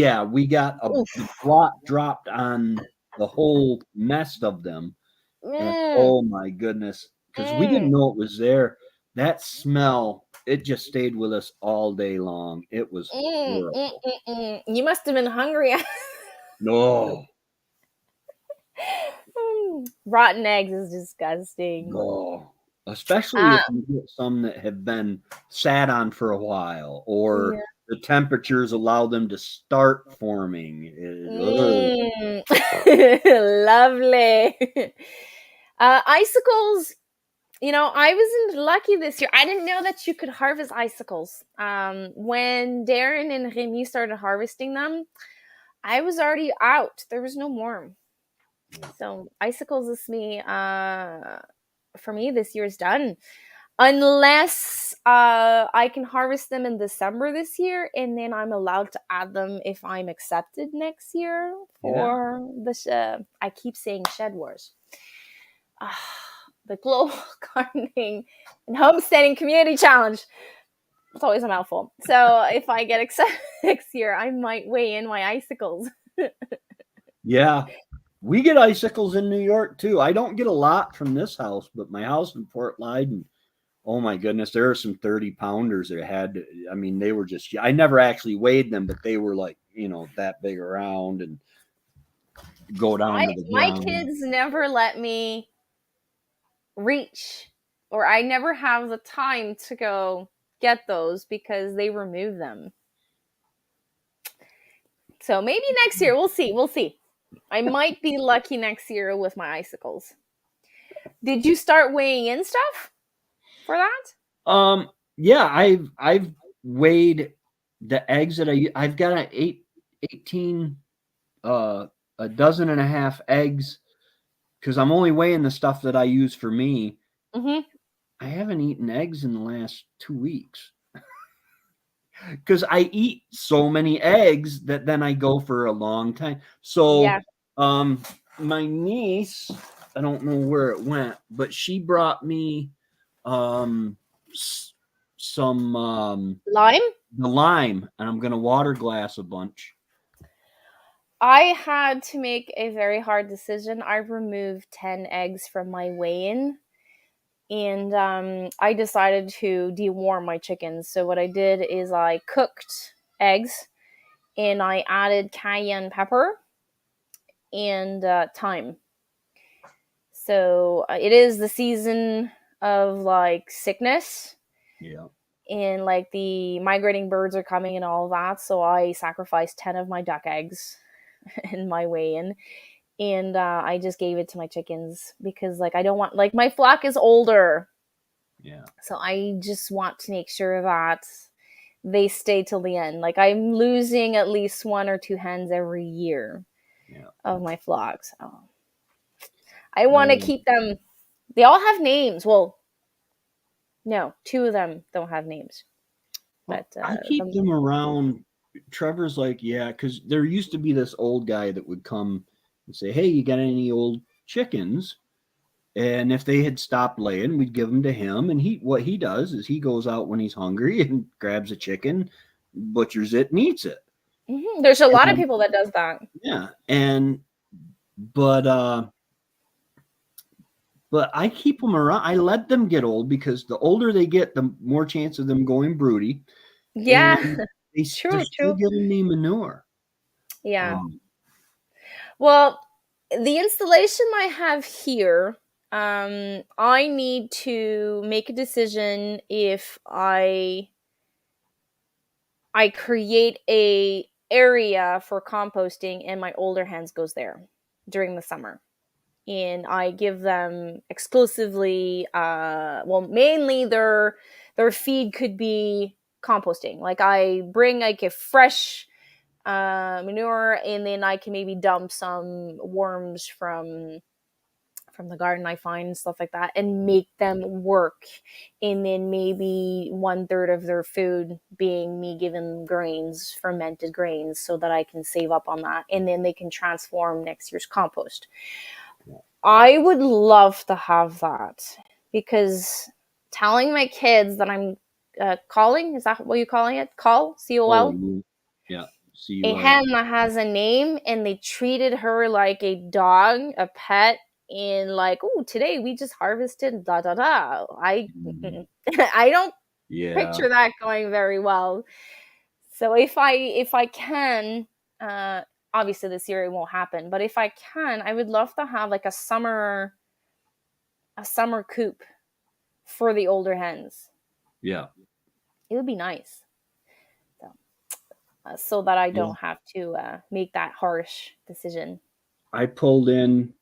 got the Oof. block dropped on the whole nest of them, and Mm, oh my goodness, because we didn't mm, know it was there. That smell, it just stayed with us all day long. It was mm, mm, horrible. mm, mm. You must have been hungry. No, Rotten eggs is disgusting. no. Especially if Ah, you get some that have been sat on for a while, or yeah. the temperatures allow them to start forming. Ugh. Mm. Lovely. Icicles. I wasn't lucky this year. I didn't know that you could harvest icicles. When Darren and Remy started harvesting them, I was already out. There was no more. So icicles is me. For me, this year's done. Unless I can harvest them in December this year, and then I'm allowed to add them if I'm accepted next year Yeah. for the. I keep saying Shed Wars. The Global Gardening and Homesteading Community Challenge. It's always a mouthful. So if I get accepted next year, I might weigh in my icicles. Yeah. We get icicles in New York too. I don't get a lot from this house, but my house in Fort Lyden, oh my goodness, there are some 30 pounders that had, I mean, they were just, I never actually weighed them, but they were like, that big around and go down I to the my ground. kids never let me reach, or I never have the time to go get those because they remove them. So maybe next year we'll see. We'll see. I might be lucky next year with my icicles. Did you start weighing in stuff for that? Yeah, I've weighed the eggs that I've got 18, a dozen and a half eggs because I'm only weighing the stuff that I use for me. Mm-hmm. I haven't eaten eggs in the last 2 weeks because I eat so many eggs that then I go for a long time. So, Yeah. um, my niece, I don't know where it went, but she brought me um some Lime? the lime, and I'm gonna water glass a bunch. I had to make a very hard decision. I removed 10 eggs from my weigh in, and I decided to deworm my chickens. So, what I did is I cooked eggs and I added cayenne pepper and thyme. So, it is the season of like sickness, Yeah, and like the migrating birds are coming and all of that. So, I sacrificed 10 of my duck eggs in my weigh in, and I just gave it to my chickens because like I don't want, like, my flock is older, yeah, so I just want to make sure that they stay till the end. Like I'm losing at least one or two hens every year yeah. of my flock, so I want to Um, keep them. They all have names. Well, no, two of them don't have names, well, but I keep them around. Trevor's like, yeah, because there used to be this old guy that would come and say, "Hey, you got any old chickens?" And if they had stopped laying, we'd give them to him. And what he does is he goes out when he's hungry and grabs a chicken, butchers it, and eats it. there's a lot of And, people that does that. yeah, and but but I keep them around. I let them get old because the older they get, the more chance of them going broody, Yeah, and they're true, still true. giving me manure. Yeah. Um, Well, the installation I have here, I need to make a decision if I create a area for composting and my older hens goes there during the summer. and I give them exclusively, well, mainly their feed could be composting. Like I bring like a fresh manure, and then I can maybe dump some worms from the garden I find and stuff like that, and make them work. And then maybe one third of their food being me giving grains, fermented grains, so that I can save up on that. And then they can transform next year's compost. I would love to have that, because telling my kids that I'm calling, is that what you're calling it? Oh, COL? yeah. A CUL. hen that has a name, and they treated her like a dog, a pet, and like, oh, today we just harvested da da da. I Mm, I don't yeah. picture that going very well. So if I can, uh, obviously this year it won't happen, but if I can, I would love to have like a summer coop for the older hens. Yeah. It would be nice, so, so that I Yeah. don't have to make that harsh decision. I pulled in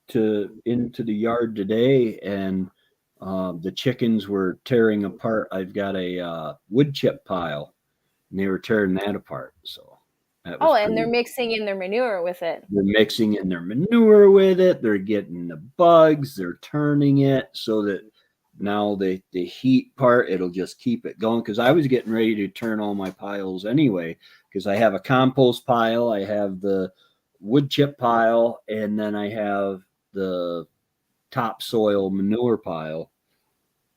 to into the yard today, and the chickens were tearing apart. I've got a wood chip pile, and they were tearing that apart. So that was Oh, and they're pretty. mixing in their manure with it. They're mixing in their manure with it. They're getting the bugs. They're turning it so that now the heat part, it'll just keep it going. Because I was getting ready to turn all my piles anyway. Because I have a compost pile, I have the wood chip pile, and then I have the topsoil manure pile,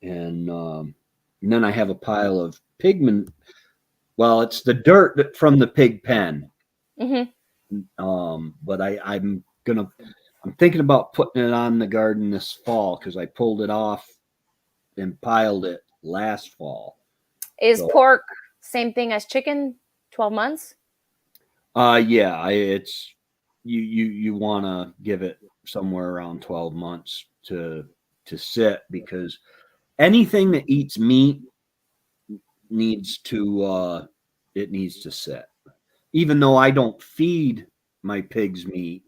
and then I have a pile of pigment. Well, it's the dirt from the pig pen. Hmm. But I'm thinking about putting it on the garden this fall because I pulled it off and piled it last fall. Is So, pork same thing as chicken? 12 months? yeah, it's you want to give it somewhere around 12 months to sit because anything that eats meat needs to it needs to sit. Even though I don't feed my pigs meat,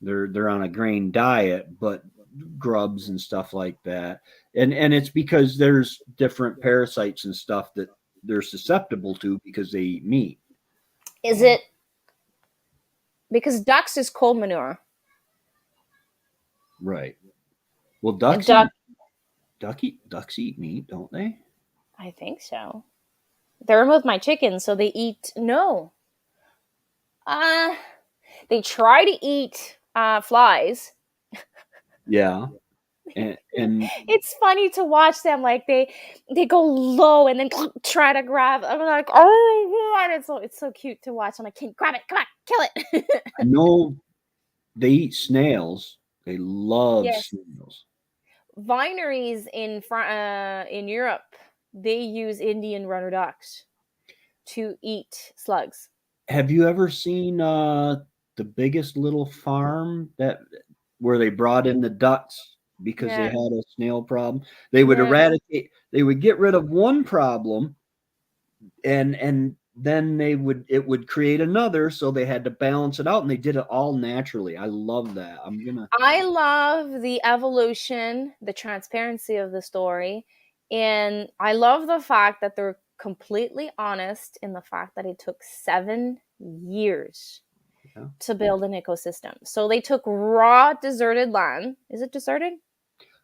they're on a grain diet, but grubs and stuff like that. And it's because there's different parasites and stuff that they're susceptible to because they eat meat. Is it because ducks is cold manure? Right. Well, And duck, ducks eat meat, don't they? I think so. They're with my chickens, so they eat no. Uh they try to eat flies. Yeah. And It's funny to watch them, like they go low and then try to grab. I'm like, oh god, it's so cute to watch. I'm like, can grab it, come on, kill it. I know they eat snails. They love Yes, snails. wineries in Europe, they use Indian runner ducks to eat slugs. Have you ever seen the biggest little farm that where they brought in the ducks because they Yeah, had a snail problem? They would yeah. eradicate, they would get rid of one problem, and then it would create another, so they had to balance it out, and they did it all naturally. I love that. I'm gonna. I love the evolution, the transparency of the story, and I love the fact that they're completely honest in the fact that it took 7 years Yeah. to build an ecosystem. So they took raw, deserted land. Is it deserted?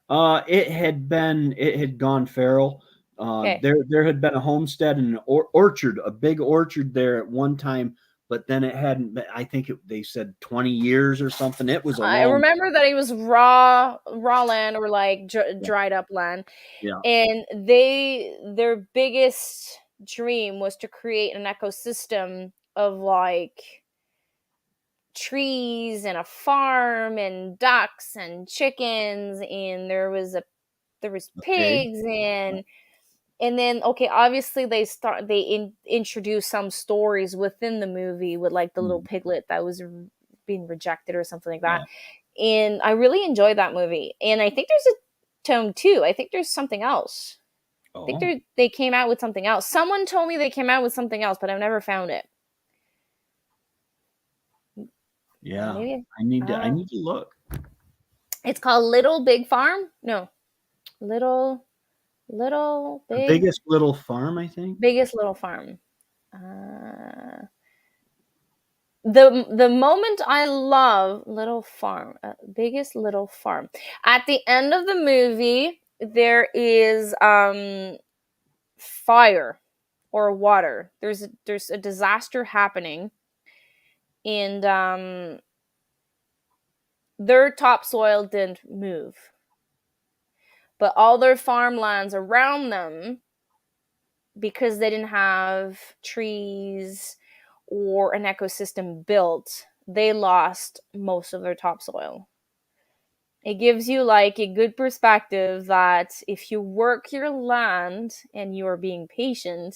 It had gone feral. Okay. There had been a homestead and an orchard, a big orchard there at one time, but then it hadn't been, I think they said 20 years or something. It was a I long remember that it was raw land, or like time. dried up land, Yeah. and their biggest dream was to create an ecosystem of like trees and a farm and ducks and chickens, and there was A pig. pigs, and then okay, obviously they introduce some stories within the movie with like the little Mm, piglet that was being rejected or something like that. yeah. And I really enjoyed that movie, and I think there's a tome two. I think there's something else. I think Oh, they came out with something else. Someone told me they came out with something else, but I've never found it. yeah. Maybe I need to look. It's called Little Big Farm. No, Little The Big biggest little farm, I think. Biggest Little Farm. Uh, the moment I love Little Farm, Biggest Little Farm. At the end of the movie, there is fire or water. There's a disaster happening, and their topsoil didn't move, but all their farmlands around them, because they didn't have trees or an ecosystem built, they lost most of their topsoil. It gives you like a good perspective that if you work your land and you are being patient,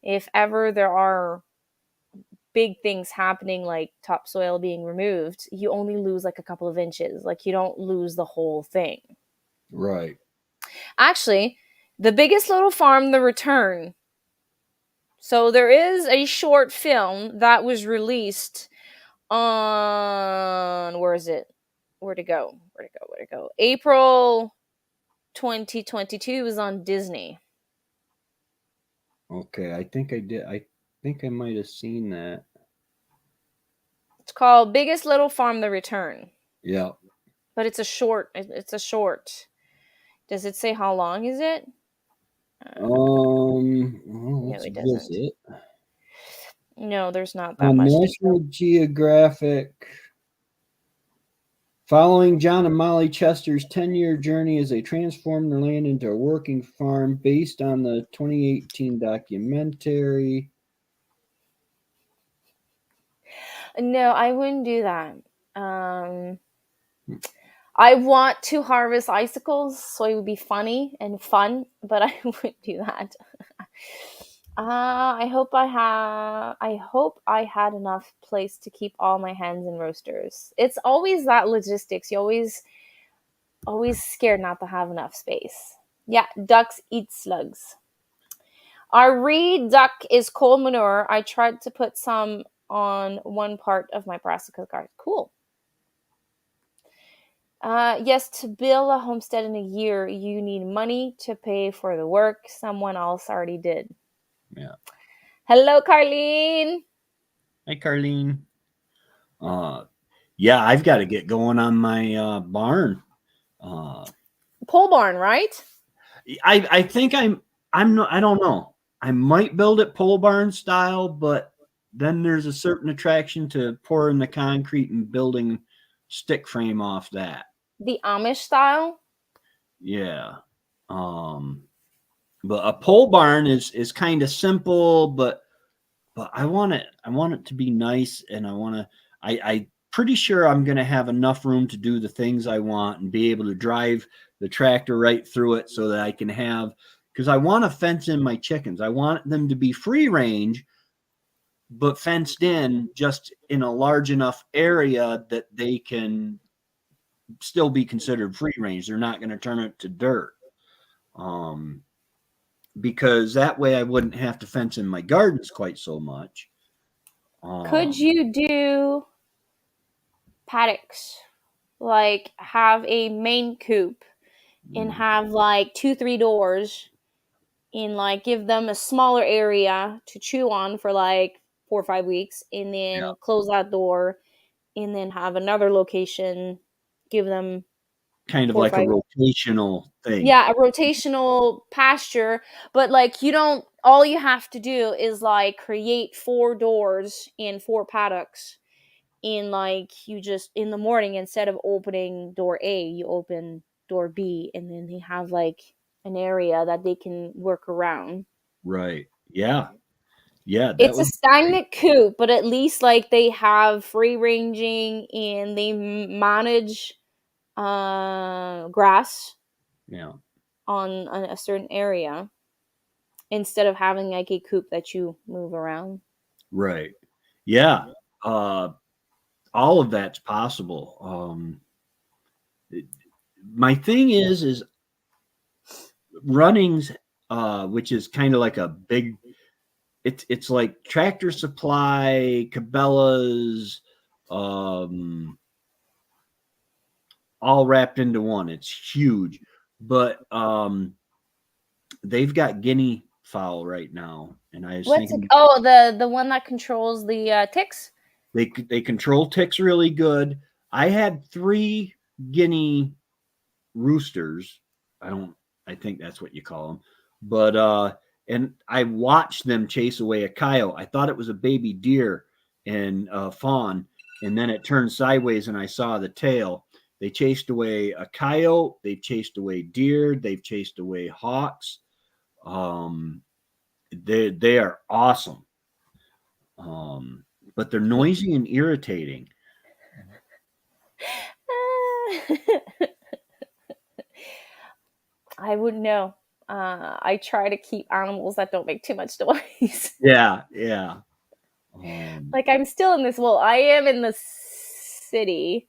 if ever there are big things happening like topsoil being removed, you only lose like a couple of inches. Like you don't lose the whole thing. Right. Actually, The Biggest Little Farm, The Return. So there is a short film that was released on, where is it? Where'd it go? Where'd it go? Where'd it go? April 2022 was on Disney. Okay. I think I did. I think I might have seen that. It's called Biggest Little Farm: The Return. Yeah. But it's a short. It's a short. Does it say how long is it? Well, No, let's it doesn't. visit. No, there's not that On much detail. National Geographic, following John and Molly Chester's 10-year journey as they transformed their land into a working farm based on the 2018 documentary. No, I wouldn't do that. I want to harvest icicles, so it would be funny and fun, but I wouldn't do that. I hope I had enough place to keep all my hens and roosters. It's always that logistics. You always scared not to have enough space. Yeah, ducks eat slugs. Our reed duck is cold manure. I tried to put some on one part of my brassica garden. Cool. Yes, to build a homestead in a year, you need money to pay for the work someone else already did. Yeah. Hello, Carlene. Hi, Carlene. Uh, yeah, I've got to get going on my barn. Uh, Pole barn, right? I think I'm not. I don't know. I might build it pole barn style, but then there's a certain attraction to pouring the concrete and building stick frame off that. The Amish style. Yeah. Um, but a pole barn is kind of simple, but I want it to be nice, and I pretty sure I'm gonna have enough room to do the things I want and be able to drive the tractor right through it so that I can have, because I want to fence in my chickens. I want them to be free range, but fenced in just in a large enough area that they can still be considered free range. They're not going to turn it to dirt. Um, because that way I wouldn't have to fence in my gardens quite so much. Could Um, you do paddocks? Like have a main coop and mm, have like two, three doors and like give them a smaller area to chew on for like 4 or 5 weeks and yeah, then close that door and then have another location, give them kind of four or like a five. rotational thing. Yeah, a rotational pasture, but like you don't, all you have to do is like create four doors and four paddocks. In like you just in the morning, instead of opening door A, you open door B, and then they have like an area that they can work around. Right. Yeah. Yeah. That It's a would be great. stagnant coop, but at least like they have free ranging and they manage grass Yeah. on a certain area instead of having like a coop that you move around. Right. Yeah. Uh, all of that's possible. My thing is runnings, which is kind of like a big. It's like Tractor Supply, Cabela's, um, all wrapped into one. It's huge. But they've got guinea fowl right now, and I was What's it? thinking Oh, the one that controls the ticks. they control ticks really good. I had 3 guinea roosters. I don't. I think that's what you call them. But and I watched them chase away a coyote. I thought it was a baby deer and fawn, and then it turned sideways, and I saw the tail. They chased away a coyote. They've chased away deer. They've chased away hawks. Um, they are awesome. Um, but they're noisy and irritating. I wouldn't know. I try to keep animals that don't make too much noise. Yeah, yeah. Like I'm still in this. Well, I am in the city,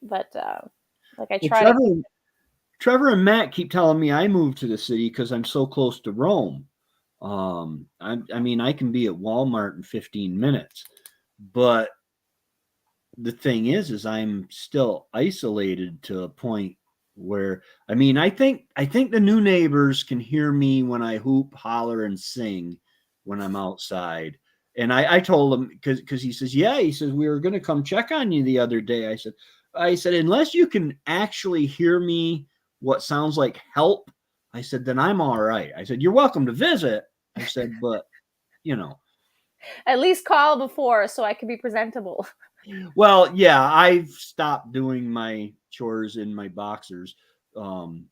but like I Well, try to keep. Trevor and Matt keep telling me I moved to the city because I'm so close to Rome. I mean, I can be at Walmart in 15 minutes, but the thing is I'm still isolated to a point where I mean, I think the new neighbors can hear me when I hoop, holler, and sing when I'm outside. And I told him because he says, yeah, he says we were going to come check on you the other day. I said unless you can actually hear me, what sounds like help. I said then I'm all right. I said you're welcome to visit. I said but you know At least call before so I can be presentable. Well, yeah, I've stopped doing my chores in my boxers um,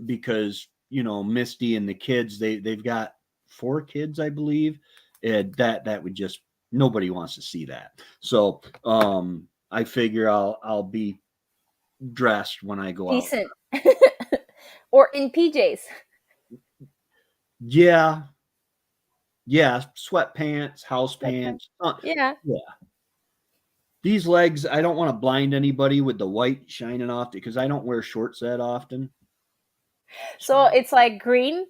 because Misty and the kids they've got 4 kids, I believe, and that would just nobody wants to see that. So I figure I'll be dressed when I go out. Decent. Or in PJs. Yeah, yeah, sweatpants, house Sweatpants. pants. Yeah. Yeah, these legs, I don't want to blind anybody with the white shining off because I don't wear shorts that often. So So it's like green,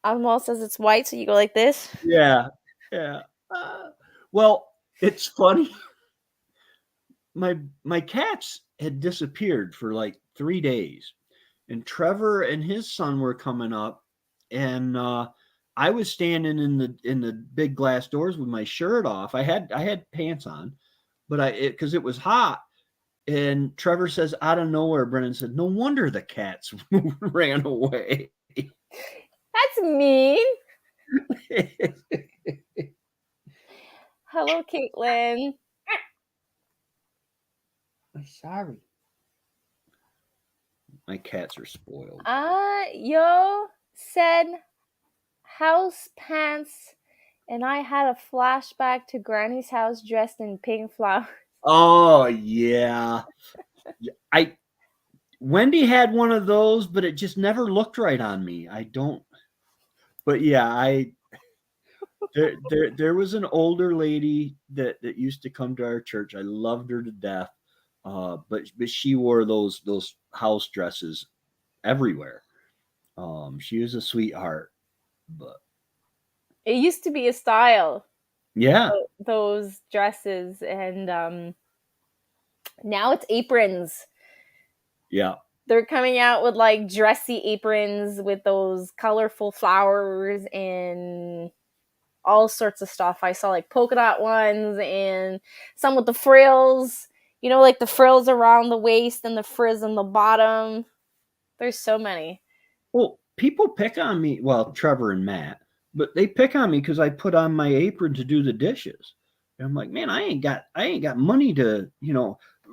almost as it's white. So you go like this. yeah, yeah. Uh, well, it's funny. My cats had disappeared for like 3 days, and Trevor and his son were coming up, and I was standing in the big glass doors with my shirt off. I had pants on, but because it was hot. And Trevor says out of nowhere, Brennan said, "No wonder the cats ran away." That's mean. Hello, Caitlin. Sorry. My cats are spoiled. Yo said house pants, and I had a flashback to Granny's house dressed in pink flowers. Oh yeah. I Wendy had one of those, but it just never looked right on me. I don't but yeah, I there was an older lady that used to come to our church. I loved her to death. But she wore those house dresses everywhere. She was a sweetheart, but It used to be a style, yeah, those dresses, and now it's aprons. yeah. They're coming out with like dressy aprons with those colorful flowers and all sorts of stuff. I saw like polka dot ones and some with the frills, like the frills around the waist and the frizz on the bottom. There's so many. Well, people pick on me. Well, Trevor and Matt, but they pick on me because I put on my apron to do the dishes. And I'm like, man, I ain't got money to.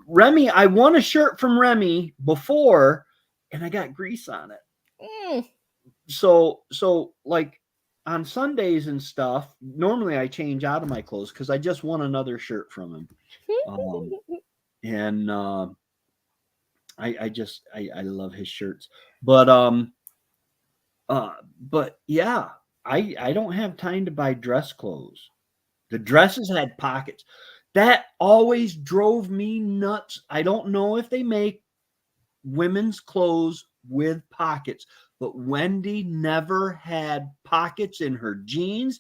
Remy. I won a shirt from Remy before, and I got grease on it. Mm. So like on Sundays and stuff, normally I change out of my clothes because I just won another shirt from him. Um, and I love his shirts, but but yeah, I don't have time to buy dress clothes. The dresses had pockets. That always drove me nuts. I don't know if they make women's clothes with pockets, but Wendy never had pockets in her jeans.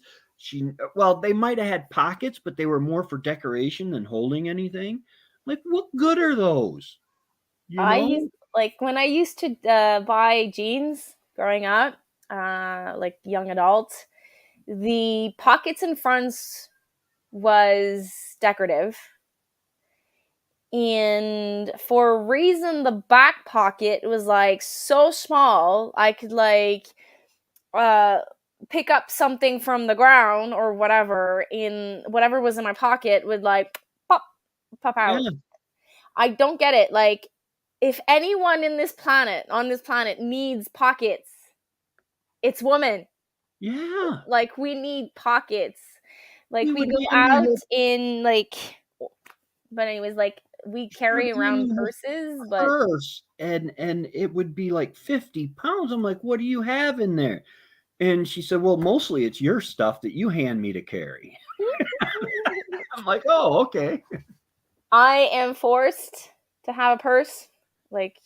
They might have had pockets, but they were more for decoration than holding anything. Like, what good are those? You I used know? like when I used to buy jeans growing up, like young adult, the pockets and fronts was decorative. And for a reason, the back pocket was like so small, I could like uh pick up something from the ground or whatever, in whatever was in my pocket would like pop out. Yeah, I don't get it. Like, if anyone in this planet, on this planet, needs pockets, it's women. yeah. Like, we need pockets. Like, We we would go hand out you in like, but anyways, like we she would carry hand around me her purses, but purse, and it would be like 50 pounds. I'm like, what do you have in there? And she said, well, mostly it's your stuff that you hand me to carry. I'm like, oh, okay. I am forced to have a purse, like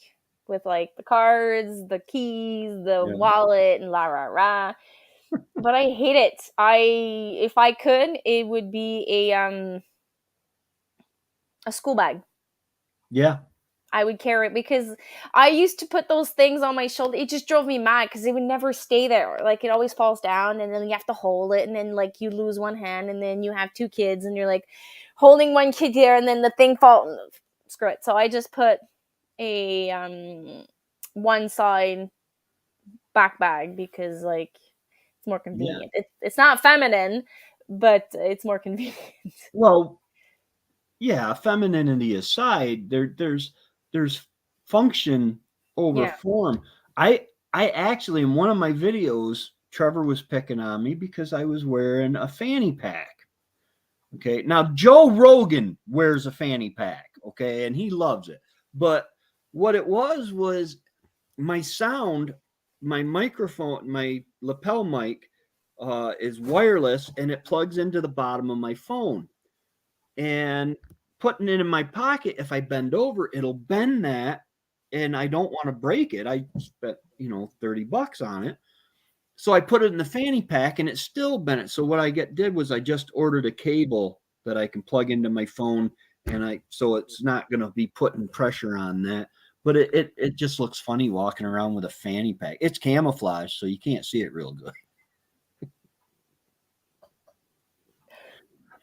with like the cards, the keys, the Yeah. wallet, and la rah rah. But I hate it. If I could, it would be a school bag. Yeah. I would carry it because I used to put those things on my shoulder. It just drove me mad because it would never stay there. Like, it always falls down, and then you have to hold it, and then like you lose one hand, and then you have two kids, and you're like holding one kid here, and then the thing falls. Screw it. So I just put a one side back bag because like it's more Yeah. convenient. It's not feminine, but it's more convenient. Well, yeah, femininity aside, there's function over Yeah. form. I actually, in one of my videos, Trevor was picking on me because I was wearing a fanny pack. Okay. Now Joe Rogan wears a fanny pack, okay, and he loves it. But what it was my sound, my microphone, my lapel mic is wireless and it plugs into the bottom of my phone. And putting it in my pocket, if I bend over, it'll bend that, and I don't want to break it. I spent, $30 on it. So I put it in the fanny pack and it still bent it. So what I did was I just ordered a cable that I can plug into my phone, and so it's not going to be putting pressure on that. But it just looks funny walking around with a fanny pack. It's camouflage, so you can't see it real good.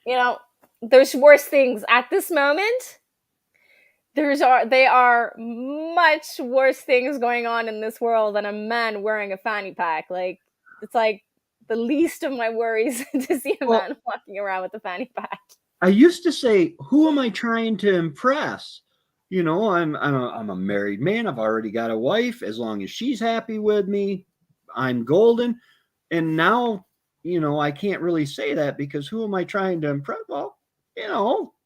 You know, there's worse things at this moment. They are much worse things going on in this world than a man wearing a fanny pack. Like, it's like the least of my worries to see a Well, man walking around with a fanny pack. I used to say, "Who am I trying to impress?" I'm a married man. I've already got a wife. As long as she's happy with me, I'm golden. And now, I can't really say that because who am I trying to impress? Well,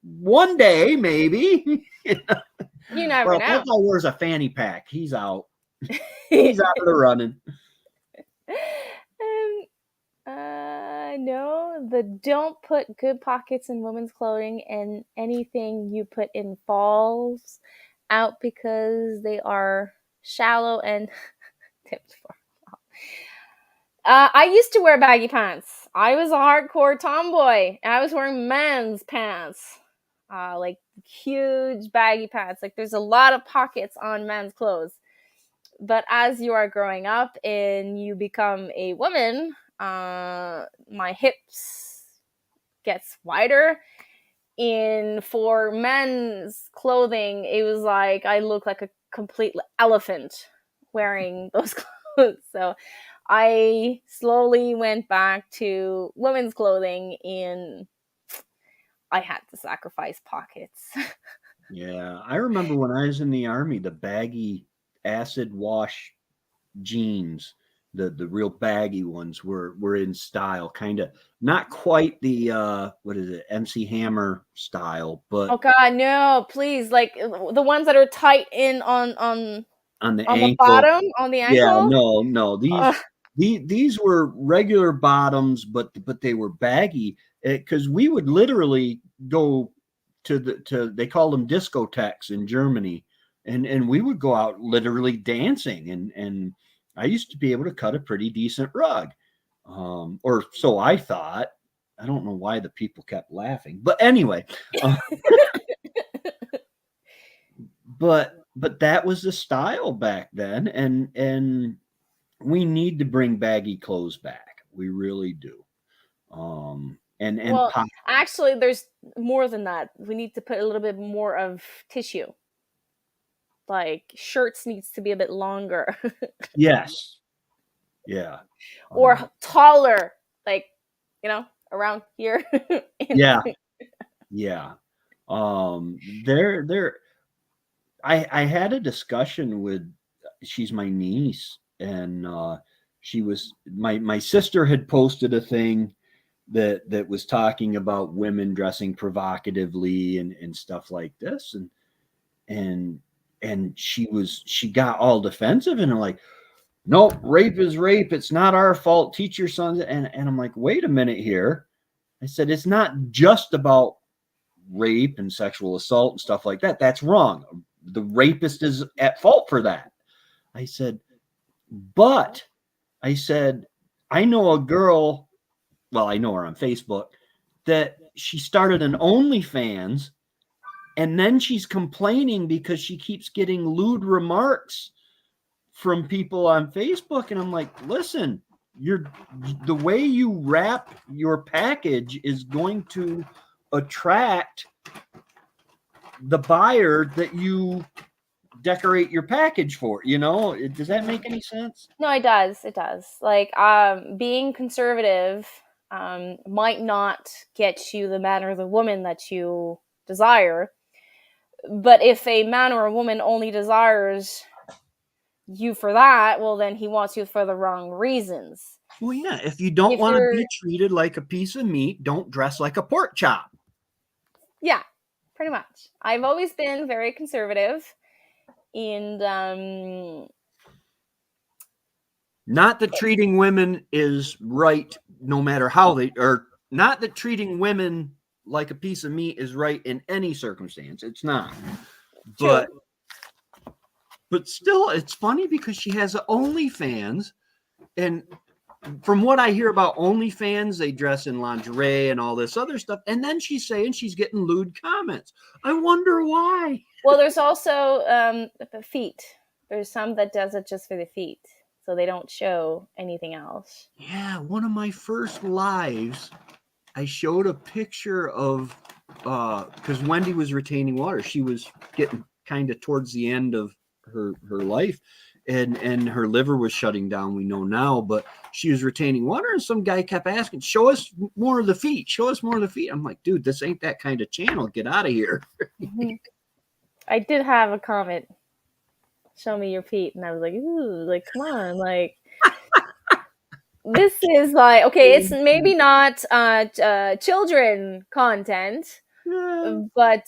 one day maybe. You never Well, if that know. guy wears a fanny pack, he's out. He's out of the running. No, the don't put good pockets in women's clothing, and anything you put in falls out because they are shallow and tipped for. I used to wear baggy pants. I was a hardcore tomboy, and I was wearing men's pants, like huge baggy pants. Like, there's a lot of pockets on men's clothes. But as you are growing up and you become a woman, my hips gets wider. And for men's clothing, it was like I look like a complete elephant wearing those clothes. So I slowly went back to women's clothing, and I had to sacrifice pockets. Yeah, I remember when I was in the army, the baggy acid wash jeans, the real baggy ones were in style, kind of not quite the what is it, MC Hammer style, Oh but God, no! Please, like the ones that are tight in on the on the ankle. bottom, on the Yeah, ankle. no, Ugh. these were regular bottoms, but they were baggy because we would literally go to they call them discotheques in Germany, and we would go out literally dancing, and I used to be able to cut a pretty decent rug, or so I thought. I don't know why the people kept laughing, but anyway, uh, but but that was the style back then, and we need to bring baggy clothes back. We really do. And Well, actually, there's more than that. We need to put a little bit more of tissue. Like shirts needs to be a bit longer yes, yeah, or um, taller, like around here. And yeah, yeah. There. I had a discussion with she's my niece, and she was my sister had posted a thing that was talking about women dressing provocatively and stuff like this, and and she got all defensive and like, nope, rape is rape, it's not our fault, teach your sons. And I'm like, wait a minute here. I said, it's not just about rape and sexual assault and stuff like that. That's wrong. The rapist is at fault for that. I said, but I said, I know a girl, well, I know her on Facebook, that she started an OnlyFans, and then she's complaining because she keeps getting lewd remarks from people on Facebook. And I'm like, listen, you're the way you wrap your package is going to attract the buyer that you decorate your package for. Does that make any sense? no, it does. It does. Like being conservative might not get you the man or the woman that you desire, but if a man or a woman only desires you for that, well, then he wants you for the wrong reasons. Well, yeah, if you don't If want to you're, be treated like a piece of meat, don't dress like a pork chop. yeah, pretty much. I've always been very conservative, and Not that treating women is right no matter how they, or not that treating women like a piece of meat is right in any circumstance. It's not. true. But still, it's funny because she has OnlyFans, and from what I hear about OnlyFans, they dress in lingerie and all this other stuff. And then she's saying she's getting lewd comments. I wonder why. Well, there's also the feet. There's some that does it just for the feet, so they don't show anything else. Yeah, one of my first lives, I showed a picture of because Wendy was retaining water. She was getting kind of towards the end of her life, and her liver was shutting down. We know now, but she was retaining water, and some guy kept asking, "Show us more of the feet. Show us more of the feet." I'm like, dude, this ain't that kind of channel. Get out of here. Mhm. I did have a comment. Show me your feet, and I was like, ooh, like come on, like this is like okay, it's maybe not children content, Yeah, but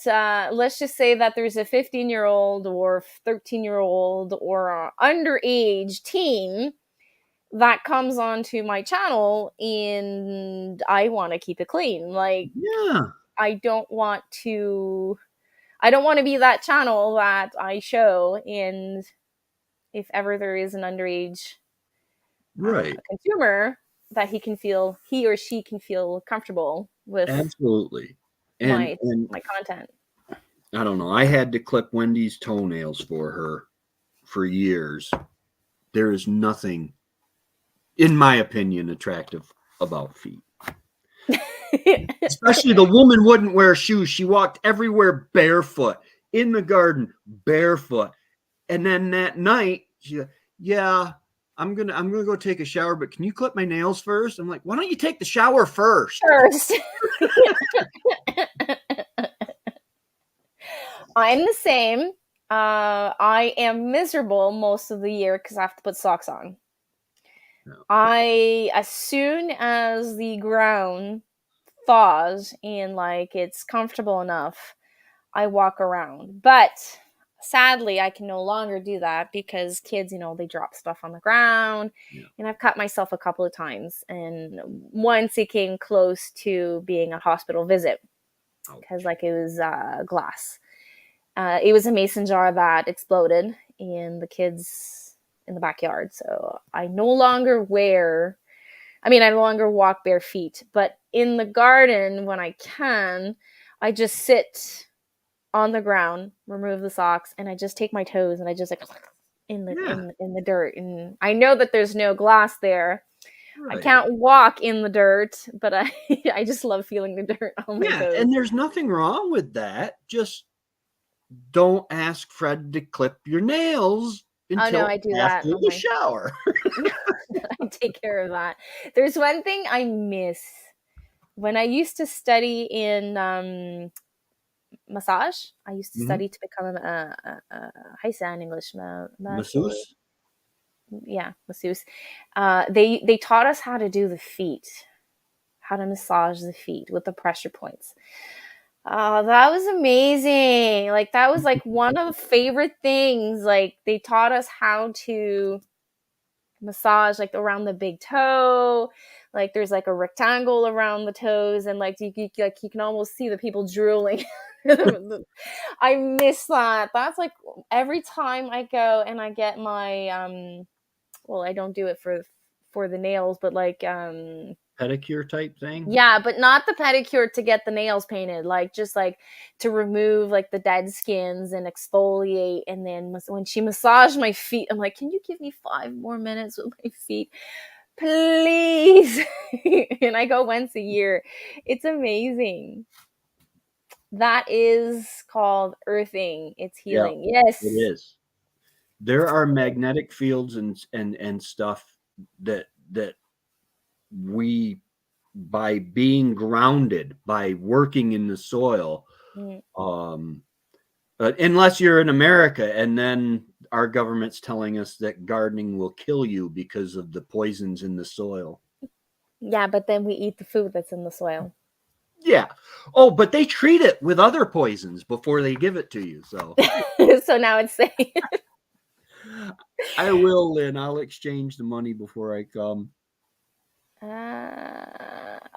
let's just say that there's a 15-year-old or 13-year-old or a underage teen that comes onto my channel and I want to keep it clean. Like yeah, I don't want to I don't want to be that channel that I show, and if ever there is an underage right. consumer, that he or she can feel comfortable with Absolutely. And my and my content. I don't know. I had to clip Wendy's toenails for her for years. There is nothing, in my opinion, attractive about feet. Especially the woman wouldn't wear shoes. She walked everywhere barefoot, in the garden barefoot. And then that night, she, yeah, I'm gonna go take a shower, but can you clip my nails first? I'm like, why don't you take the shower first? First, I'm the same. I am miserable most of the year because I have to put socks on. No. As soon as the ground thaws and like it's comfortable enough, I walk around. But sadly, I can no longer do that because kids, they drop stuff on the ground, Yeah. and I've cut myself a couple of times. And once it came close to being a hospital visit because like it was glass. It was a mason jar that exploded in the kids in the backyard. So I no longer I no longer walk bare feet, but in the garden when I can, I just sit on the ground, remove the socks, and I just take my toes and I just like Yeah, in the dirt. And I know that there's no glass there. I right. can't walk in the dirt, but I I just love feeling the dirt on my Yeah, toes. and there's nothing wrong with that. Just don't ask Fred to clip your nails Oh no, until I do that after on the my shower. I take care of that. There's one thing I miss. When I used to study in massage, I used to Mhm. study to become how you say in English, masseur. Masseuse? Yeah, masseuse. They taught us how to do the feet, how to massage the feet with the pressure points. Oh, that was amazing. Like that was like one of the favorite things. Like they taught us how to massage like around the big toe. Like there's like a rectangle around the toes and like you can almost see the people drooling. I miss that. That's like every time I go and I get my well, I don't do it for the nails, but like Pedicure type thing? yeah, but not the pedicure to get the nails painted, like just like to remove like the dead skins and exfoliate. And then when she massaged my feet, I'm like, can you give me 5 more minutes with my feet, please? And I go once a year. It's amazing. That is called earthing. It's Yeah, healing. it Yes. is. There are magnetic fields and stuff that we, by being grounded, by working in the soil, Mm. um, unless you're in America, and then our government's telling us that gardening will kill you because of the poisons in the soil. Yeah, but then we eat the food that's in the soil. Yeah. Oh, but they treat it with other poisons before they give it to you. So So now it's safe. I will, Lynn. I'll exchange the money before I come.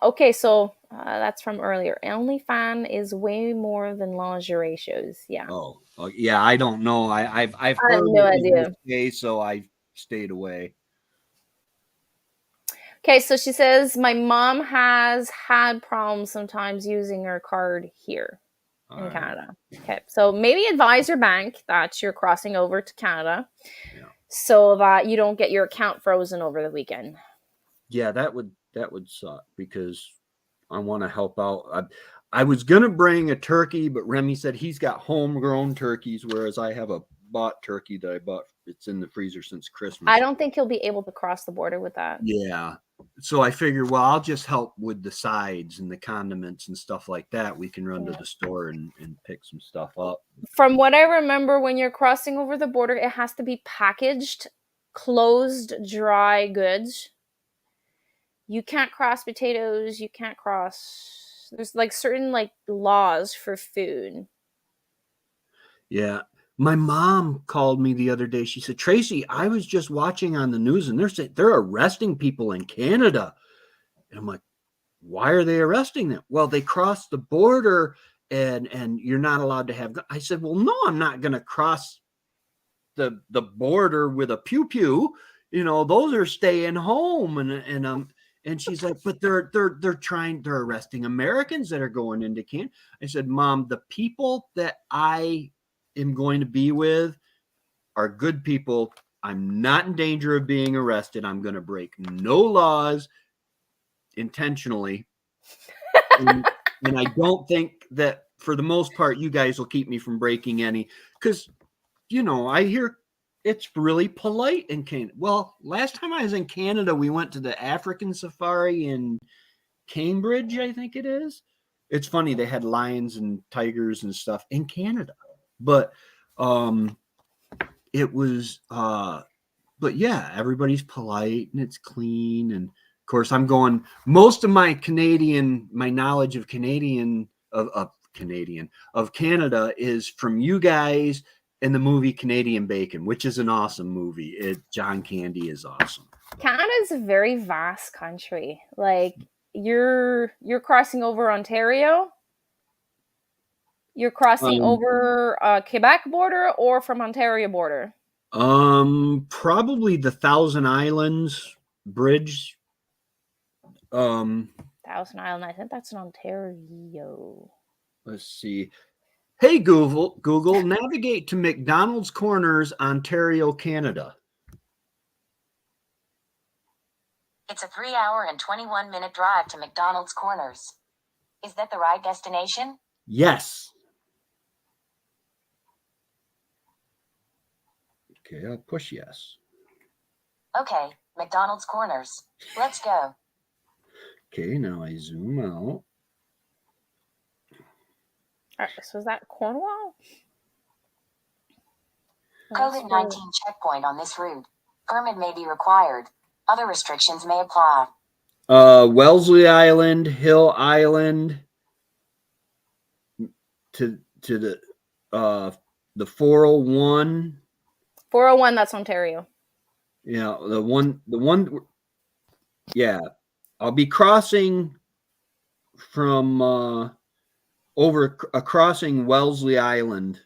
Okay, so that's from earlier. OnlyFan is way more than lingerie shows. Yeah, Oh, yeah. I don't know. I've I have heard no it was idea. risque, so I stayed away. Okay, so she says my mom has had problems sometimes using her card here All in right. Canada. Okay, so maybe advise your bank that you're crossing over to Canada Yeah. so that you don't get your account frozen over the weekend. Yeah, that would suck because I want to help out. I was gonna bring a turkey, but Remy said he's got homegrown turkeys, whereas I have a bought turkey that I bought. It's in the freezer since I Christmas. don't think he'll be able to cross the border with that. Yeah. So I figured, well, I'll just help with the sides and the condiments and stuff like that. We can run to Yeah. the store and pick some stuff up. From what I remember, when you're crossing over the border, it has to be packaged, closed, dry goods. You can't cross potatoes. You can't cross. There's like certain like laws for food. Yeah. My mom called me the other day. She said, Tracy, I was just watching on the news and they're arresting people in Canada. And I'm like, why are they arresting them? Well, they crossed the border and you're not allowed to have. I said, well, no, I'm not going to cross the border with a pew pew. Those are staying home. And she's like, but they're arresting Americans that are going into Canada. I said, Mom, the people that I am going to be with are good people. I'm not in danger of being arrested. I'm going to break no laws intentionally. And, and I don't think that for the most part, you guys will keep me from breaking any, because, I hear it's really polite in Canada. Well, last time I was in Canada, we went to the African safari in Cambridge, I think it is. It's funny, they had lions and tigers and stuff in Canada. But um it was but yeah, everybody's polite and it's clean. And of course, I'm going, most of my knowledge of Canada is from you guys in the movie Canadian Bacon, which is an awesome movie. John Candy is awesome. Canada is a very vast country. Like you're crossing over Ontario. You're crossing Um, over Quebec border or from Ontario border. Probably the Thousand Islands Bridge. Um, Thousand Island. I think that's in Ontario. let's see. Hey Google, navigate to McDonald's Corners, Ontario, Canada. It's a 3-hour and 21-minute drive to McDonald's Corners. Is that the right destination? Yes. Okay, I'll push yes. Okay, McDonald's Corners. Let's go. Okay, now I zoom out. All right, so is that Cornwall? COVID-19 checkpoint on this route. Permit may be required. Other restrictions may apply. Wellesley Island, Hill Island, to the 401. 401, that's Ontario. Yeah, the one. Yeah, I'll be crossing from crossing Wellesley Island.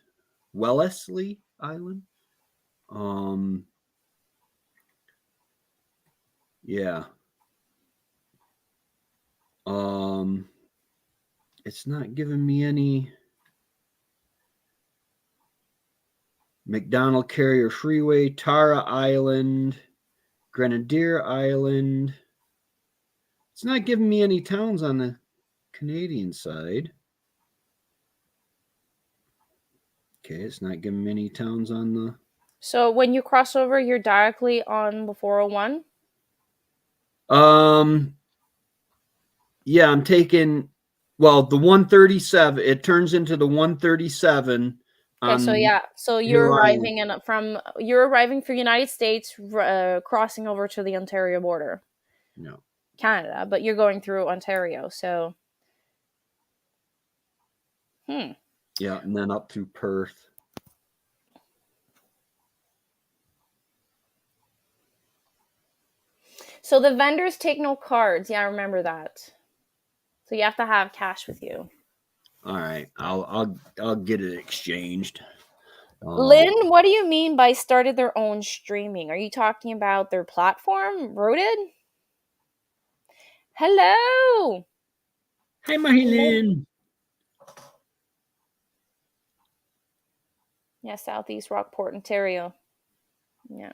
Wellesley Island. Yeah. It's not giving me any. McDonald Carrier Freeway, Tara Island, Grenadier Island. It's not giving me any towns on the Canadian side. Okay, it's not giving me any towns on the. So when you cross over, you're directly on the 401? Yeah, I'm taking, well, the 137. It turns into the 137. Okay, so yeah, so you're arriving you're arriving for United States, crossing over to the Ontario border. No. Canada, but you're going through Ontario, so. Yeah, and then up through Perth. So the vendors take no cards. Yeah, I remember that. So you have to have cash with you. All right, I'll get it exchanged. Lynn, what do you mean by started their own streaming? Are you talking about their platform, Rooted? Hello. Hi, Marilyn. Yeah, Southeast Rockport, Ontario. Yeah.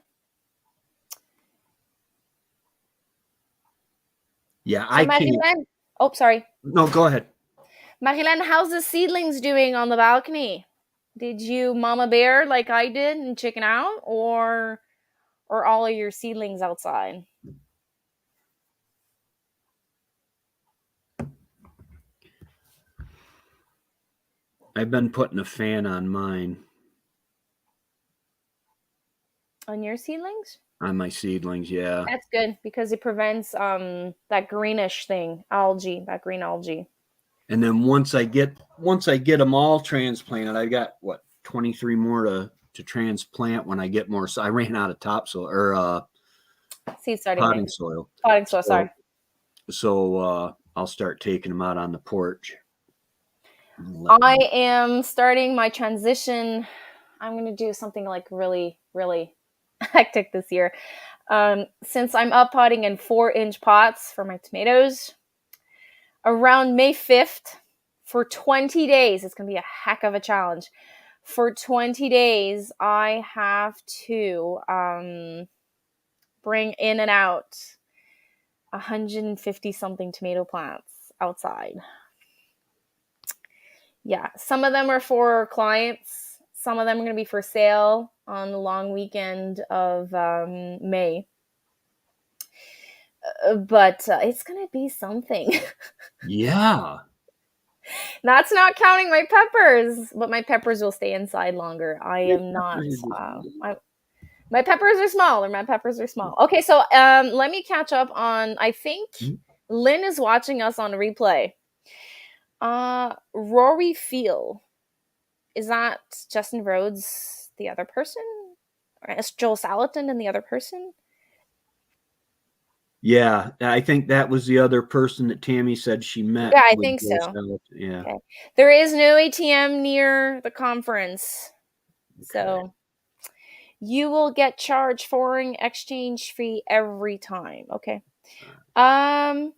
Yeah, So Marilyn, oh, sorry. No, go ahead. Marilyn, how's the seedlings doing on the balcony? Did you mama bear like I did and chicken out, or all of your seedlings outside? I've been putting a fan on mine. On your seedlings? On my seedlings, yeah. That's good because it prevents that greenish thing, algae, that green algae. And then once I get them all transplanted, I got 23 more to transplant when I get more. So I ran out of topsoil or seed starting potting soil. Potting soil, sorry. So I'll start taking them out on the porch. I am starting my transition. I'm going to do something like really, really hectic this year. Since I'm up potting in 4-inch pots for my tomatoes, around May 5th, for 20 days, it's going to be a heck of a challenge. For 20 days, I have to bring in and out 150 something tomato plants outside. Yeah, some of them are for clients. Some of them are going to be for sale on the long weekend of May. But it's going to be something. Yeah. That's not counting my peppers, but my peppers will stay inside longer. I am not. My peppers are small, or my peppers are small. Okay, so let me catch up on. I think Lynn is watching us on replay. Rory Feel, is that Justin Rhodes, the other person, or is Joel Salatin and the other person? Yeah, I think that was the other person that Tammy said she met. Yeah, I think so. Yeah. Okay. There is no ATM near the conference. Okay. So you will get charged foreign exchange fee every time. Okay. Flowers.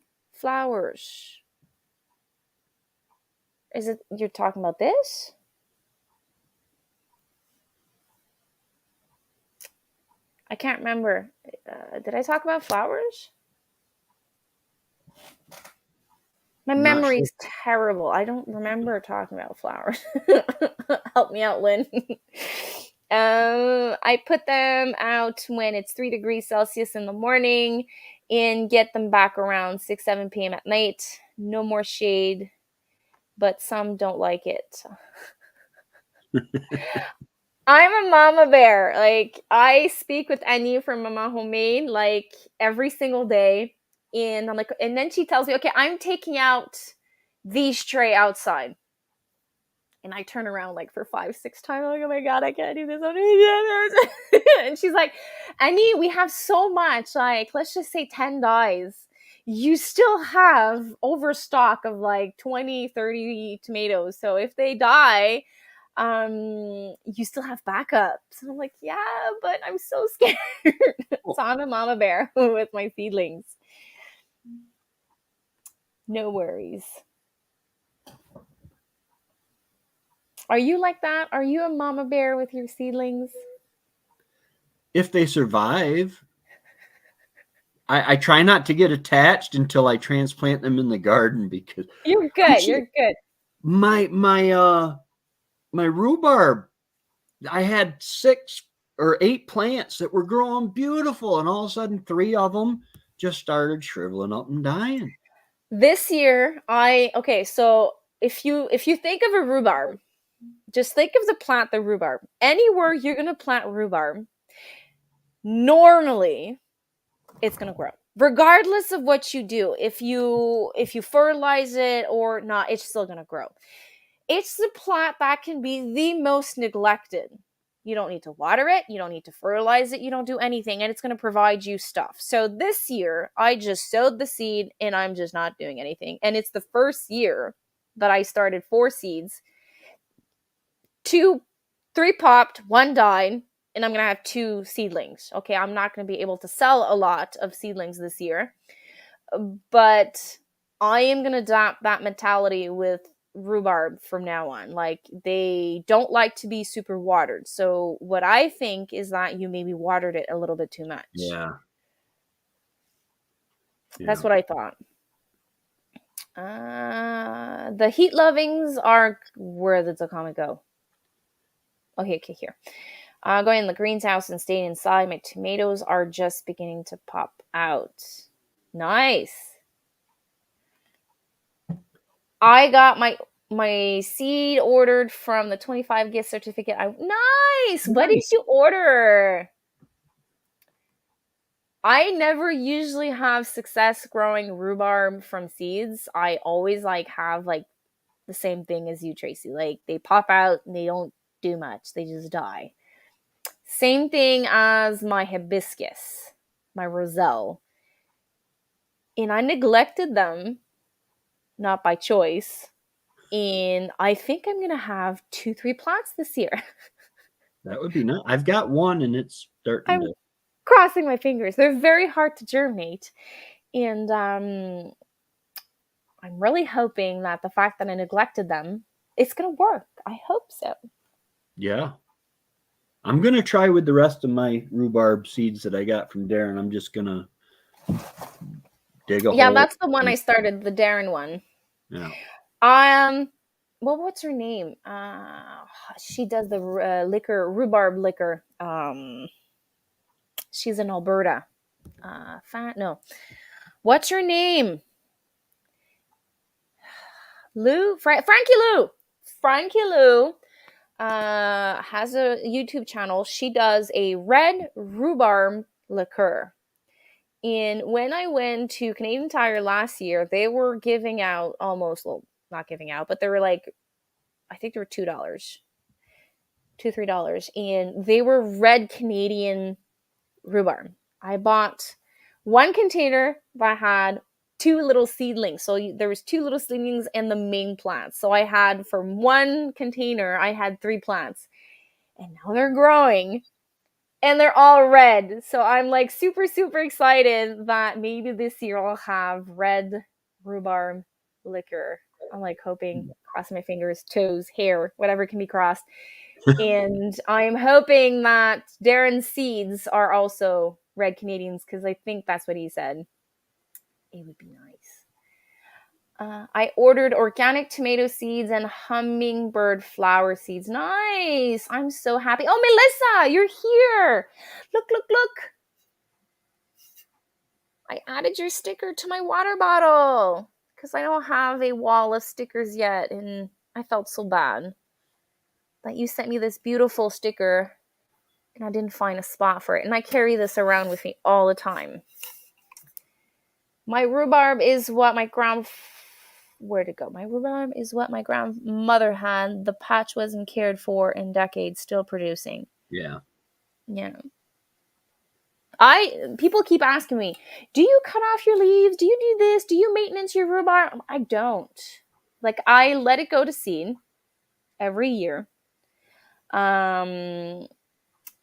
Is it you're talking about this? I can't remember. Did I talk about flowers? My I'm not sure. memory's terrible. I don't remember talking about flowers. Help me out, Lynn. I put them out when it's 3 degrees Celsius in the morning and get them back around 6, 7 p.m. at night. No more shade, but some don't like it. I'm a mama bear. Like, I speak with Annie from Mama Homemade like every single day. And I'm like, and then she tells me, okay, I'm taking out these tray outside. And I turn around like for 5, 6 times. I'm like, oh my God, I can't do this. And she's like, Annie, we have so much. Like, let's just say 10 dies. You still have overstock of like 20, 30 tomatoes. So if they die, you still have backups. And I'm like, yeah, but I'm so scared. So I'm a mama bear with my seedlings. No worries. Are you like that? Are you a mama bear with your seedlings? If they survive, I try not to get attached until I transplant them in the garden because You're good. actually You're good. my rhubarb, I had 6 or 8 plants that were growing beautiful, and all of a sudden 3 of them just started shriveling up and dying. This year, so if you think of a rhubarb, just think of the rhubarb. Anywhere you're gonna plant rhubarb, normally it's gonna grow. Regardless of what you do, if you fertilize it or not, it's still gonna grow. It's the plant that can be the most neglected. You don't need to water it, you don't need to fertilize it, you don't do anything, and it's going to provide you stuff. So this year, I just sowed the seed and I'm just not doing anything. And it's the first year that I started 4 seeds. 3 popped, 1 died, and I'm going to have 2 seedlings. Okay, I'm not going to be able to sell a lot of seedlings this year, but I am going to adopt that mentality with rhubarb from now on. Like, they don't like to be super watered. So what I think is that you maybe watered it a little bit too much. Yeah. That's what I thought. The heat lovings are, where did the comment go? Okay, here. Going in the greenhouse and staying inside. My tomatoes are just beginning to pop out. Nice. I got my seed ordered from the 25 gift certificate. Nice. What did you order? I never usually have success growing rhubarb from seeds. I always have the same thing as you, Tracy. Like, they pop out and they don't do much. They just die. Same thing as my hibiscus, my roselle. And I neglected them, not by choice. And I think I'm going to have 2, 3 plants this year. That would be nice. I've got one and it's starting to. Crossing my fingers. They're very hard to germinate. And I'm really hoping that the fact that I neglected them, it's going to work. I hope so. Yeah. I'm going to try with the rest of my rhubarb seeds that I got from Darren. I'm just going to dig a hole. Yeah, that's the one I started, the Darren one. Yeah. Well, what's her name? She does the rhubarb liquor. She's in Alberta. What's her name? Frankie Lou. Frankie Lou has a YouTube channel. She does a red rhubarb liqueur. And when I went to Canadian Tire last year, they were giving out not giving out, but they were like, I think they were $2, $2, $3. And they were red Canadian rhubarb. I bought 1 container that had 2 little seedlings. So there was 2 little seedlings and the main plants. So I had, for 1 container, I had 3 plants. And now they're growing. And they're all red. So I'm like super, super excited that maybe this year I'll have red rhubarb liquor. I'm like hoping, crossing my fingers, toes, hair, whatever can be crossed. And I'm hoping that Darren's seeds are also red Canadians because I think that's what he said. It would be nice. I ordered organic tomato seeds and hummingbird flower seeds. Nice. I'm so happy. Oh, Melissa, you're here. Look, look, look. I added your sticker to my water bottle because I don't have a wall of stickers yet, and I felt so bad that you sent me this beautiful sticker and I didn't find a spot for it. And I carry this around with me all the time. My rhubarb is what my where'd it go? My rhubarb is what my grandmother had. The patch wasn't cared for in decades, still producing. Yeah. Yeah. People keep asking me, do you cut off your leaves? Do you do this? Do you maintenance your rhubarb? I don't. Like, I let it go to seed every year. And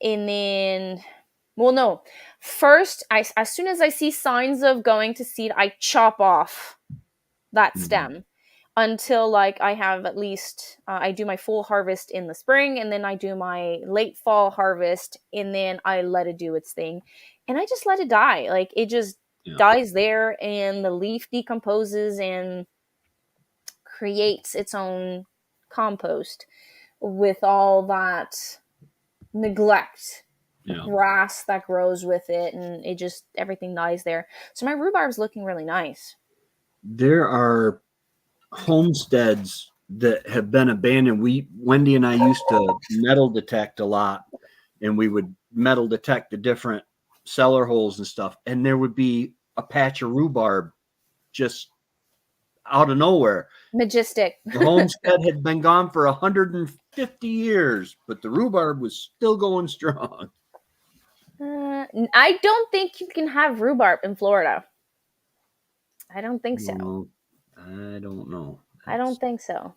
then, well, no. First, as soon as I see signs of going to seed, I chop off that stem until like I have at least I do my full harvest in the spring, and then I do my late fall harvest, and then I let it do its thing, and I just let it die. Like, it just dies there, and the leaf decomposes and creates its own compost with all that neglect, grass that grows with it, and it just, everything dies there. So my rhubarb's looking really nice. There are homesteads that have been abandoned. Wendy and I used to metal detect a lot, and we would metal detect the different cellar holes and stuff, and there would be a patch of rhubarb just out of nowhere. Majestic. The homestead had been gone for 150 years, but the rhubarb was still going strong. I don't think you can have rhubarb in Florida. I don't think so. No, I don't know. I don't think so.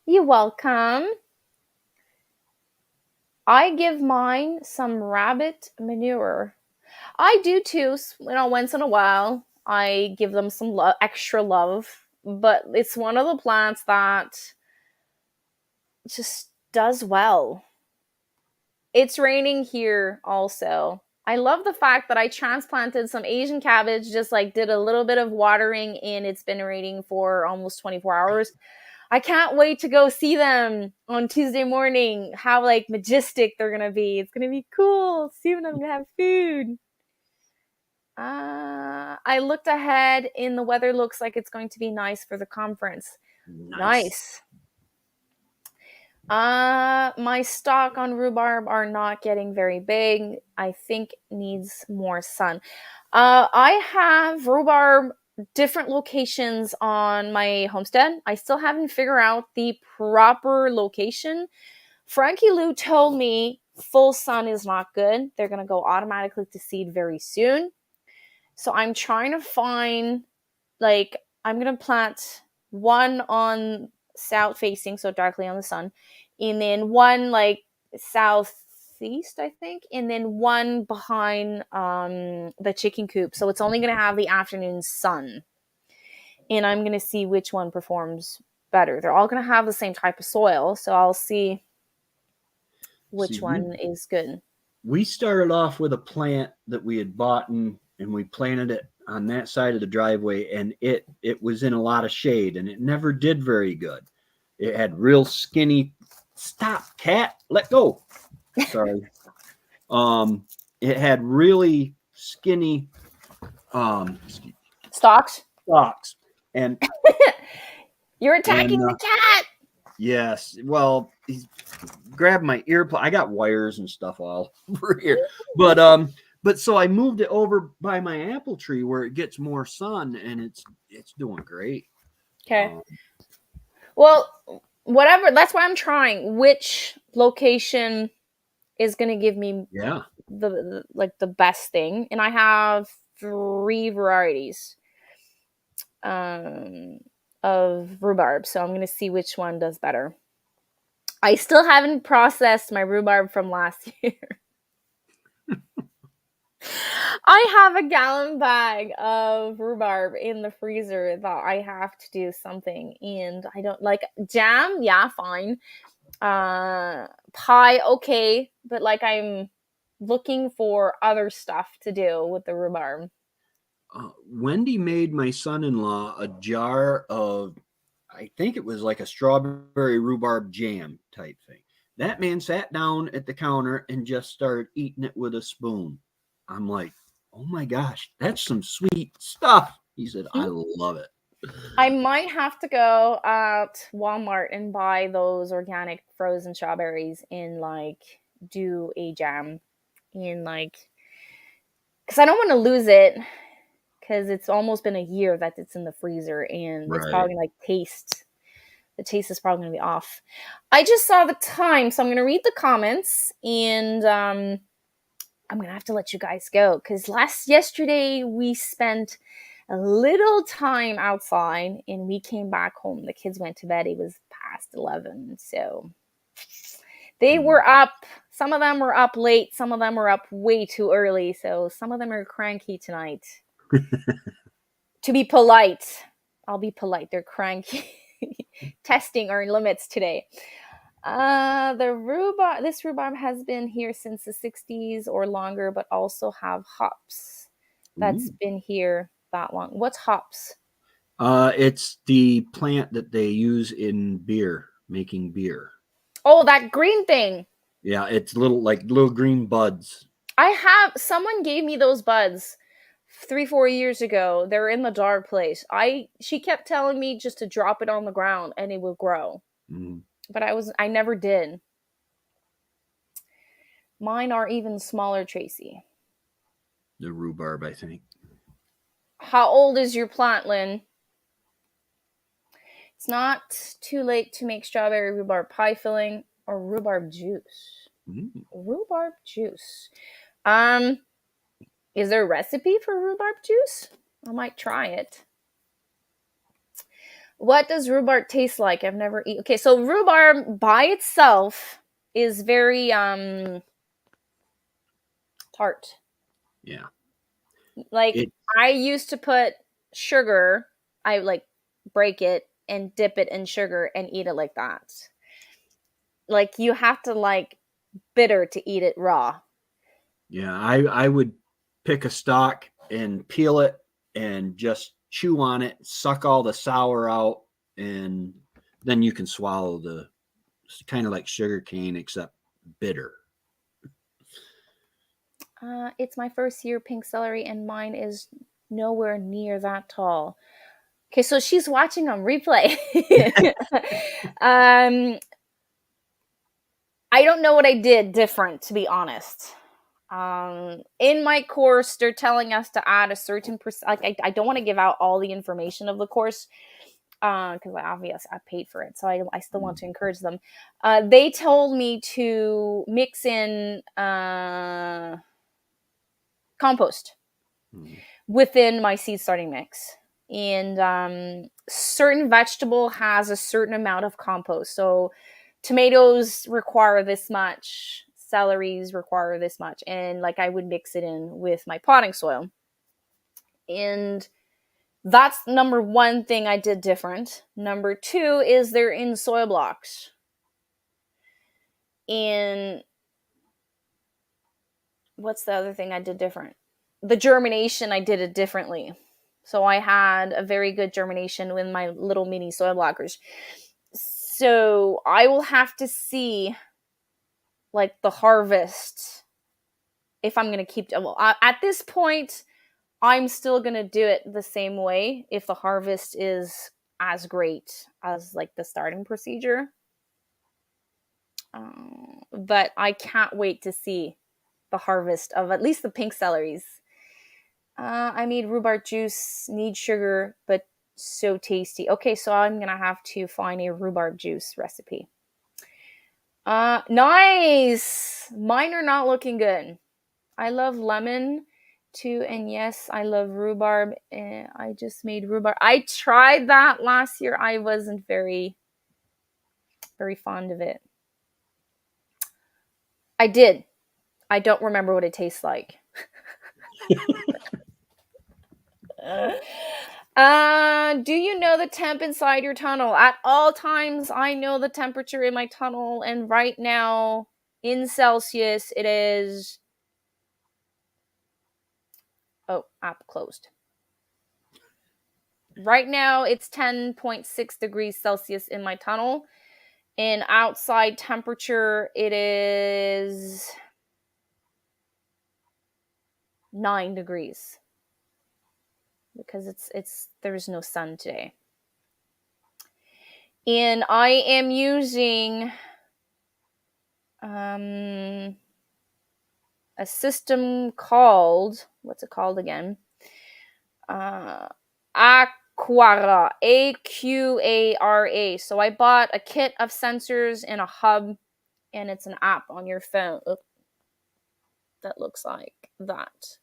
You're welcome. I give mine some rabbit manure. I do too. Once in a while, I give them some extra love. But it's one of the plants that just does well. It's raining here also. I love the fact that I transplanted some Asian cabbage, just like did a little bit of watering, and it's been raining for almost 24 hours. I can't wait to go see them on Tuesday morning, how like majestic they're going to be. It's going to be cool. See when I'm going to have food. I looked ahead and the weather looks like it's going to be nice for the conference. Nice. My stock on rhubarb are not getting very big. I think needs more sun. I have rhubarb different locations on my homestead. I still haven't figured out the proper location. Frankie Lou told me full sun is not good. They're going to go automatically to seed very soon. So I'm trying to find, like, I'm going to plant one on south facing, so directly on the sun, and then one like southeast, I think, and then one behind the chicken coop. So it's only going to have the afternoon sun. And I'm going to see which one performs better. They're all going to have the same type of soil, so I'll see which one is good. We started off with a plant that we had bought and we planted it on that side of the driveway, and it was in a lot of shade, and it never did very good. It had real skinny. Stop, cat! Let go. Sorry. It had really skinny stalks, and you're attacking the cat. Yes. Well, he's grabbed my earplug. I got wires and stuff all over here, but so I moved it over by my apple tree where it gets more sun, and it's doing great. Okay. Well, whatever. That's why I'm trying. Which location is going to give me the best thing? And I have 3 varieties of rhubarb, so I'm going to see which one does better. I still haven't processed my rhubarb from last year. I have a gallon bag of rhubarb in the freezer that I have to do something, and I don't like jam. Yeah, fine. Pie, okay, but like I'm looking for other stuff to do with the rhubarb. Wendy made my son-in-law a jar of, I think it was like a strawberry rhubarb jam type thing. That man sat down at the counter and just started eating it with a spoon. I'm like, oh my gosh, that's some sweet stuff. He said, I love it. I might have to go at Walmart and buy those organic frozen strawberries and like do a jam in like because I don't want to lose it because it's almost been a year that it's in the freezer and it's Right. probably like taste. The taste is probably gonna be off. I just saw the time, so I'm gonna read the comments and I'm gonna have to let you guys go because yesterday we spent a little time outside and we came back home. The kids went to bed. It was past 11, so they were up. Some of them were up late. Some of them were up way too early. So some of them are cranky tonight. To be polite, I'll be polite. They're cranky. Testing our limits today. This rhubarb has been here since the 60s or longer, but also have hops that's Ooh. been here that long. What's hops? It's the plant that they use in beer, making beer. Oh, that green thing. Yeah, it's little green buds. Someone gave me those buds 3, 4 years ago. They're in the dark place. She kept telling me just to drop it on the ground and it will grow. Mm, But I never did. Mine are even smaller, Tracy. the rhubarb, I think. How old is your plant, Lynn? It's not too late to make strawberry rhubarb pie filling or rhubarb juice. Mm. Rhubarb juice. Um, is there a recipe for rhubarb juice? I might try it. What does rhubarb taste like? I've never eaten. Okay, so rhubarb by itself is very tart. Yeah. Like It I used to put sugar, I like break it and dip it in sugar and eat it like that. Like you have to like bitter to eat it raw. Yeah, I would pick a stalk and peel it and just chew on it, suck all the sour out, and then you can swallow the. It's kind of like sugar cane except bitter. It's my first year pink celery and mine is nowhere near that tall. Okay, so she's watching on replay. um I don't know what I did different, to be honest. In my course, they're telling us to add a certain percent. Like, I don't want to give out all the information of the course because I paid for it, so I still want to encourage them. They told me to mix in compost Mm. within my seed starting mix. And certain vegetable has a certain amount of compost. So tomatoes require this much, celeries require this much, and like I would mix it in with my potting soil. And that's number one thing I did different. Number two is they're in soil blocks. And what's the other thing I did different? The germination, I did it differently. So I had a very good germination with my little mini soil blockers. So I will have to see like the harvest if I'm going to keep. Well, at this point, I'm still going to do it the same way if the harvest is as great as like the starting procedure. But I can't wait to see the harvest of at least the pink celeries. I made rhubarb juice, need sugar, but so tasty. Okay, so I'm gonna have to find a rhubarb juice recipe. Nice. Mine are not looking good. I love lemon too, and yes, I love rhubarb. I just made rhubarb. I tried that last year. I wasn't very fond of it. I did. I don't remember what it tastes like. Do you know the temp inside your tunnel? At all times, I know the temperature in my tunnel, and right now in Celsius, it is. Oh, app closed. Right now, it's 10.6 degrees Celsius in my tunnel. In outside temperature, it is 9 degrees because it's there's no sun today. And I am using a system called, what's it called again? Aquara, Aquara. So I bought a kit of sensors and a hub, and it's an app on your phone. Oop, that looks like that.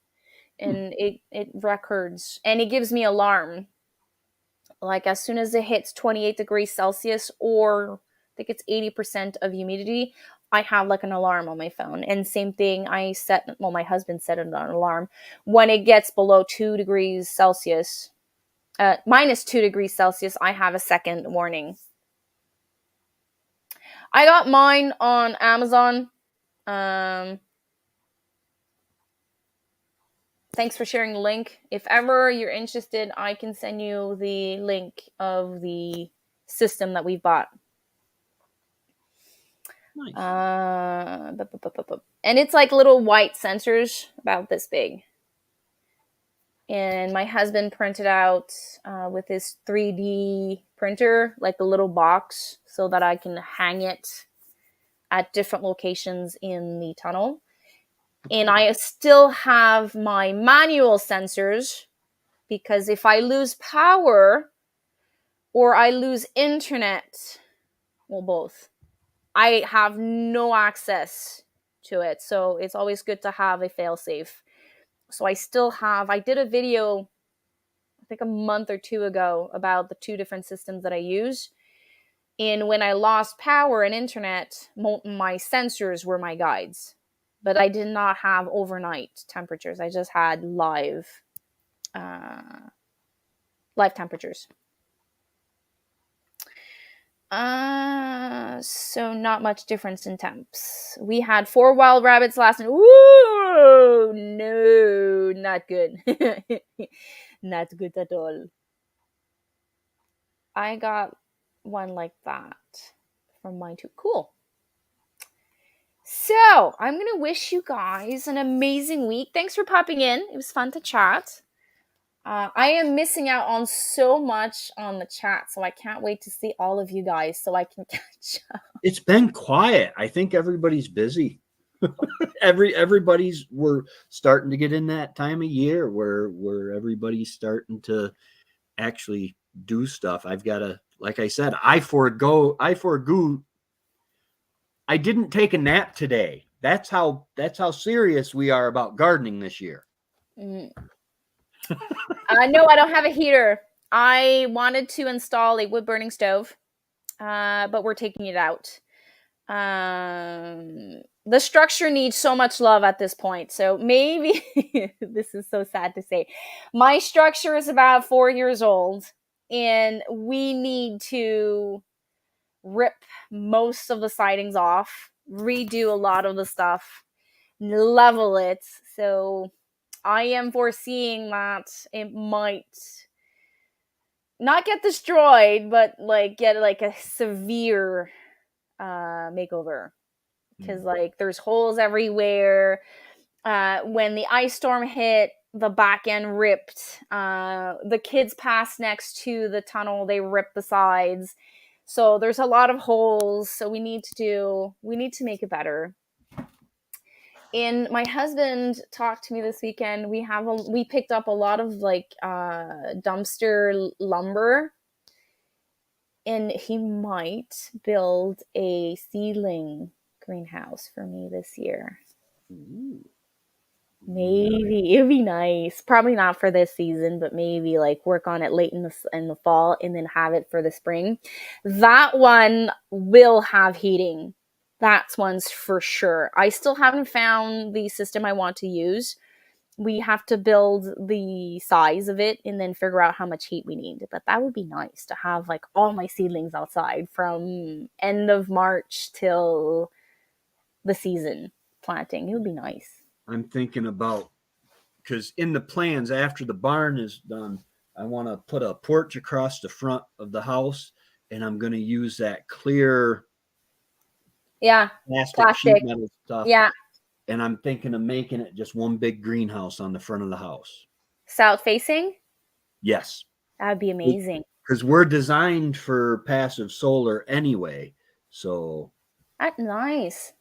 And it records, and it gives me alarm. Like as soon as it hits 28 degrees Celsius, or I think it's 80% of humidity, I have like an alarm on my phone. And same thing, my husband set an alarm. When it gets below 2 degrees Celsius, minus 2 degrees Celsius, I have a second warning. I got mine on Amazon. Thanks for sharing the link. If ever you're interested, I can send you the link of the system that we bought. Nice. And it's like little white sensors about this big. And my husband printed out with his 3D printer, like a little box, so that I can hang it at different locations in the tunnel. And I still have my manual sensors, because if I lose power or I lose internet, well, both, I have no access to it. So it's always good to have a failsafe. So I did a video, I think a month or two ago, about the two different systems that I use. And when I lost power and internet, my sensors were my guides. But I did not have overnight temperatures. I just had live temperatures. So not much difference in temps. We had 4 wild rabbits last night. Ooh, no, not good. Not good at all. I got one like that from mine too. Cool. So I'm going to wish you guys an amazing week. Thanks for popping in. It was fun to chat. I am missing out on so much on the chat, so I can't wait to see all of you guys so I can catch up. It's been quiet. I think everybody's busy. We're starting to get in that time of year where everybody's starting to actually do stuff. I've got to, like I said, I didn't take a nap today. That's how serious we are about gardening this year. No, I don't have a heater. I wanted to install a wood burning stove, but we're taking it out. The structure needs so much love at this point. So maybe this is so sad to say. My structure is about 4 years old, and we need to rip most of the sidings off, redo a lot of the stuff, level it. So I am foreseeing that it might not get destroyed, but like get like a severe makeover, because like there's holes everywhere. When the ice storm hit, the back end ripped. The kids passed next to the tunnel, they ripped the sides. So there's a lot of holes. So we need to make it better. And my husband talked to me this weekend. We picked up a lot of like dumpster lumber, and he might build a seedling greenhouse for me this year. Ooh. Maybe it'd be nice. Probably not for this season, but maybe like work on it late in the fall and then have it for the spring. That one will have heating. That's one's for sure. I still haven't found the system I want to use. we have to build the size of it and then figure out how much heat we need. But that would be nice to have like all my seedlings outside from end of March till the season planting. It would be nice. I'm thinking about, because in the plans after the barn is done, I want to put a porch across the front of the house, and I'm going to use that clear Yeah, plastic sheet plastic. metal stuff. Yeah, And I'm thinking of making it just one big greenhouse on the front of the house. south facing. Yes. That would be amazing. Because we're designed for passive solar anyway. So That's nice.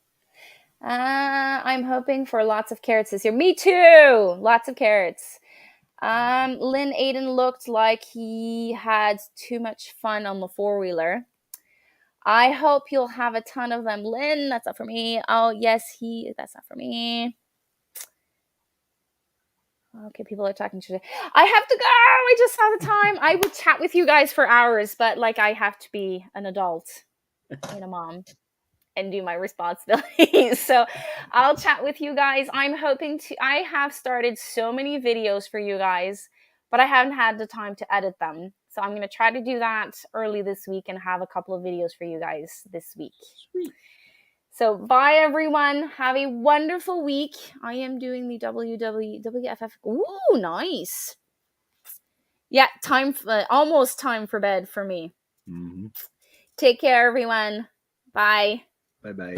I'm hoping for lots of carrots this year. Me too. Lots of carrots. Lynn Aiden looked like he had too much fun on the 4-wheeler. I hope you'll have a ton of them. Lynn, that's not for me. Oh, yes, that's not for me. Okay, people are talking today. I have to go. I just saw the time. I would chat with you guys for hours, but like I have to be an adult and a mom and do my responsibilities. So I'll chat with you guys. I have started so many videos for you guys, but I haven't had the time to edit them. So I'm going to try to do that early this week and have a couple of videos for you guys this week. sweet. So bye everyone. Have a wonderful week. I am doing the WWF. Ooh, nice. Yeah, almost time for bed for me. Mm-hmm. Take care everyone. Bye. Bye-bye.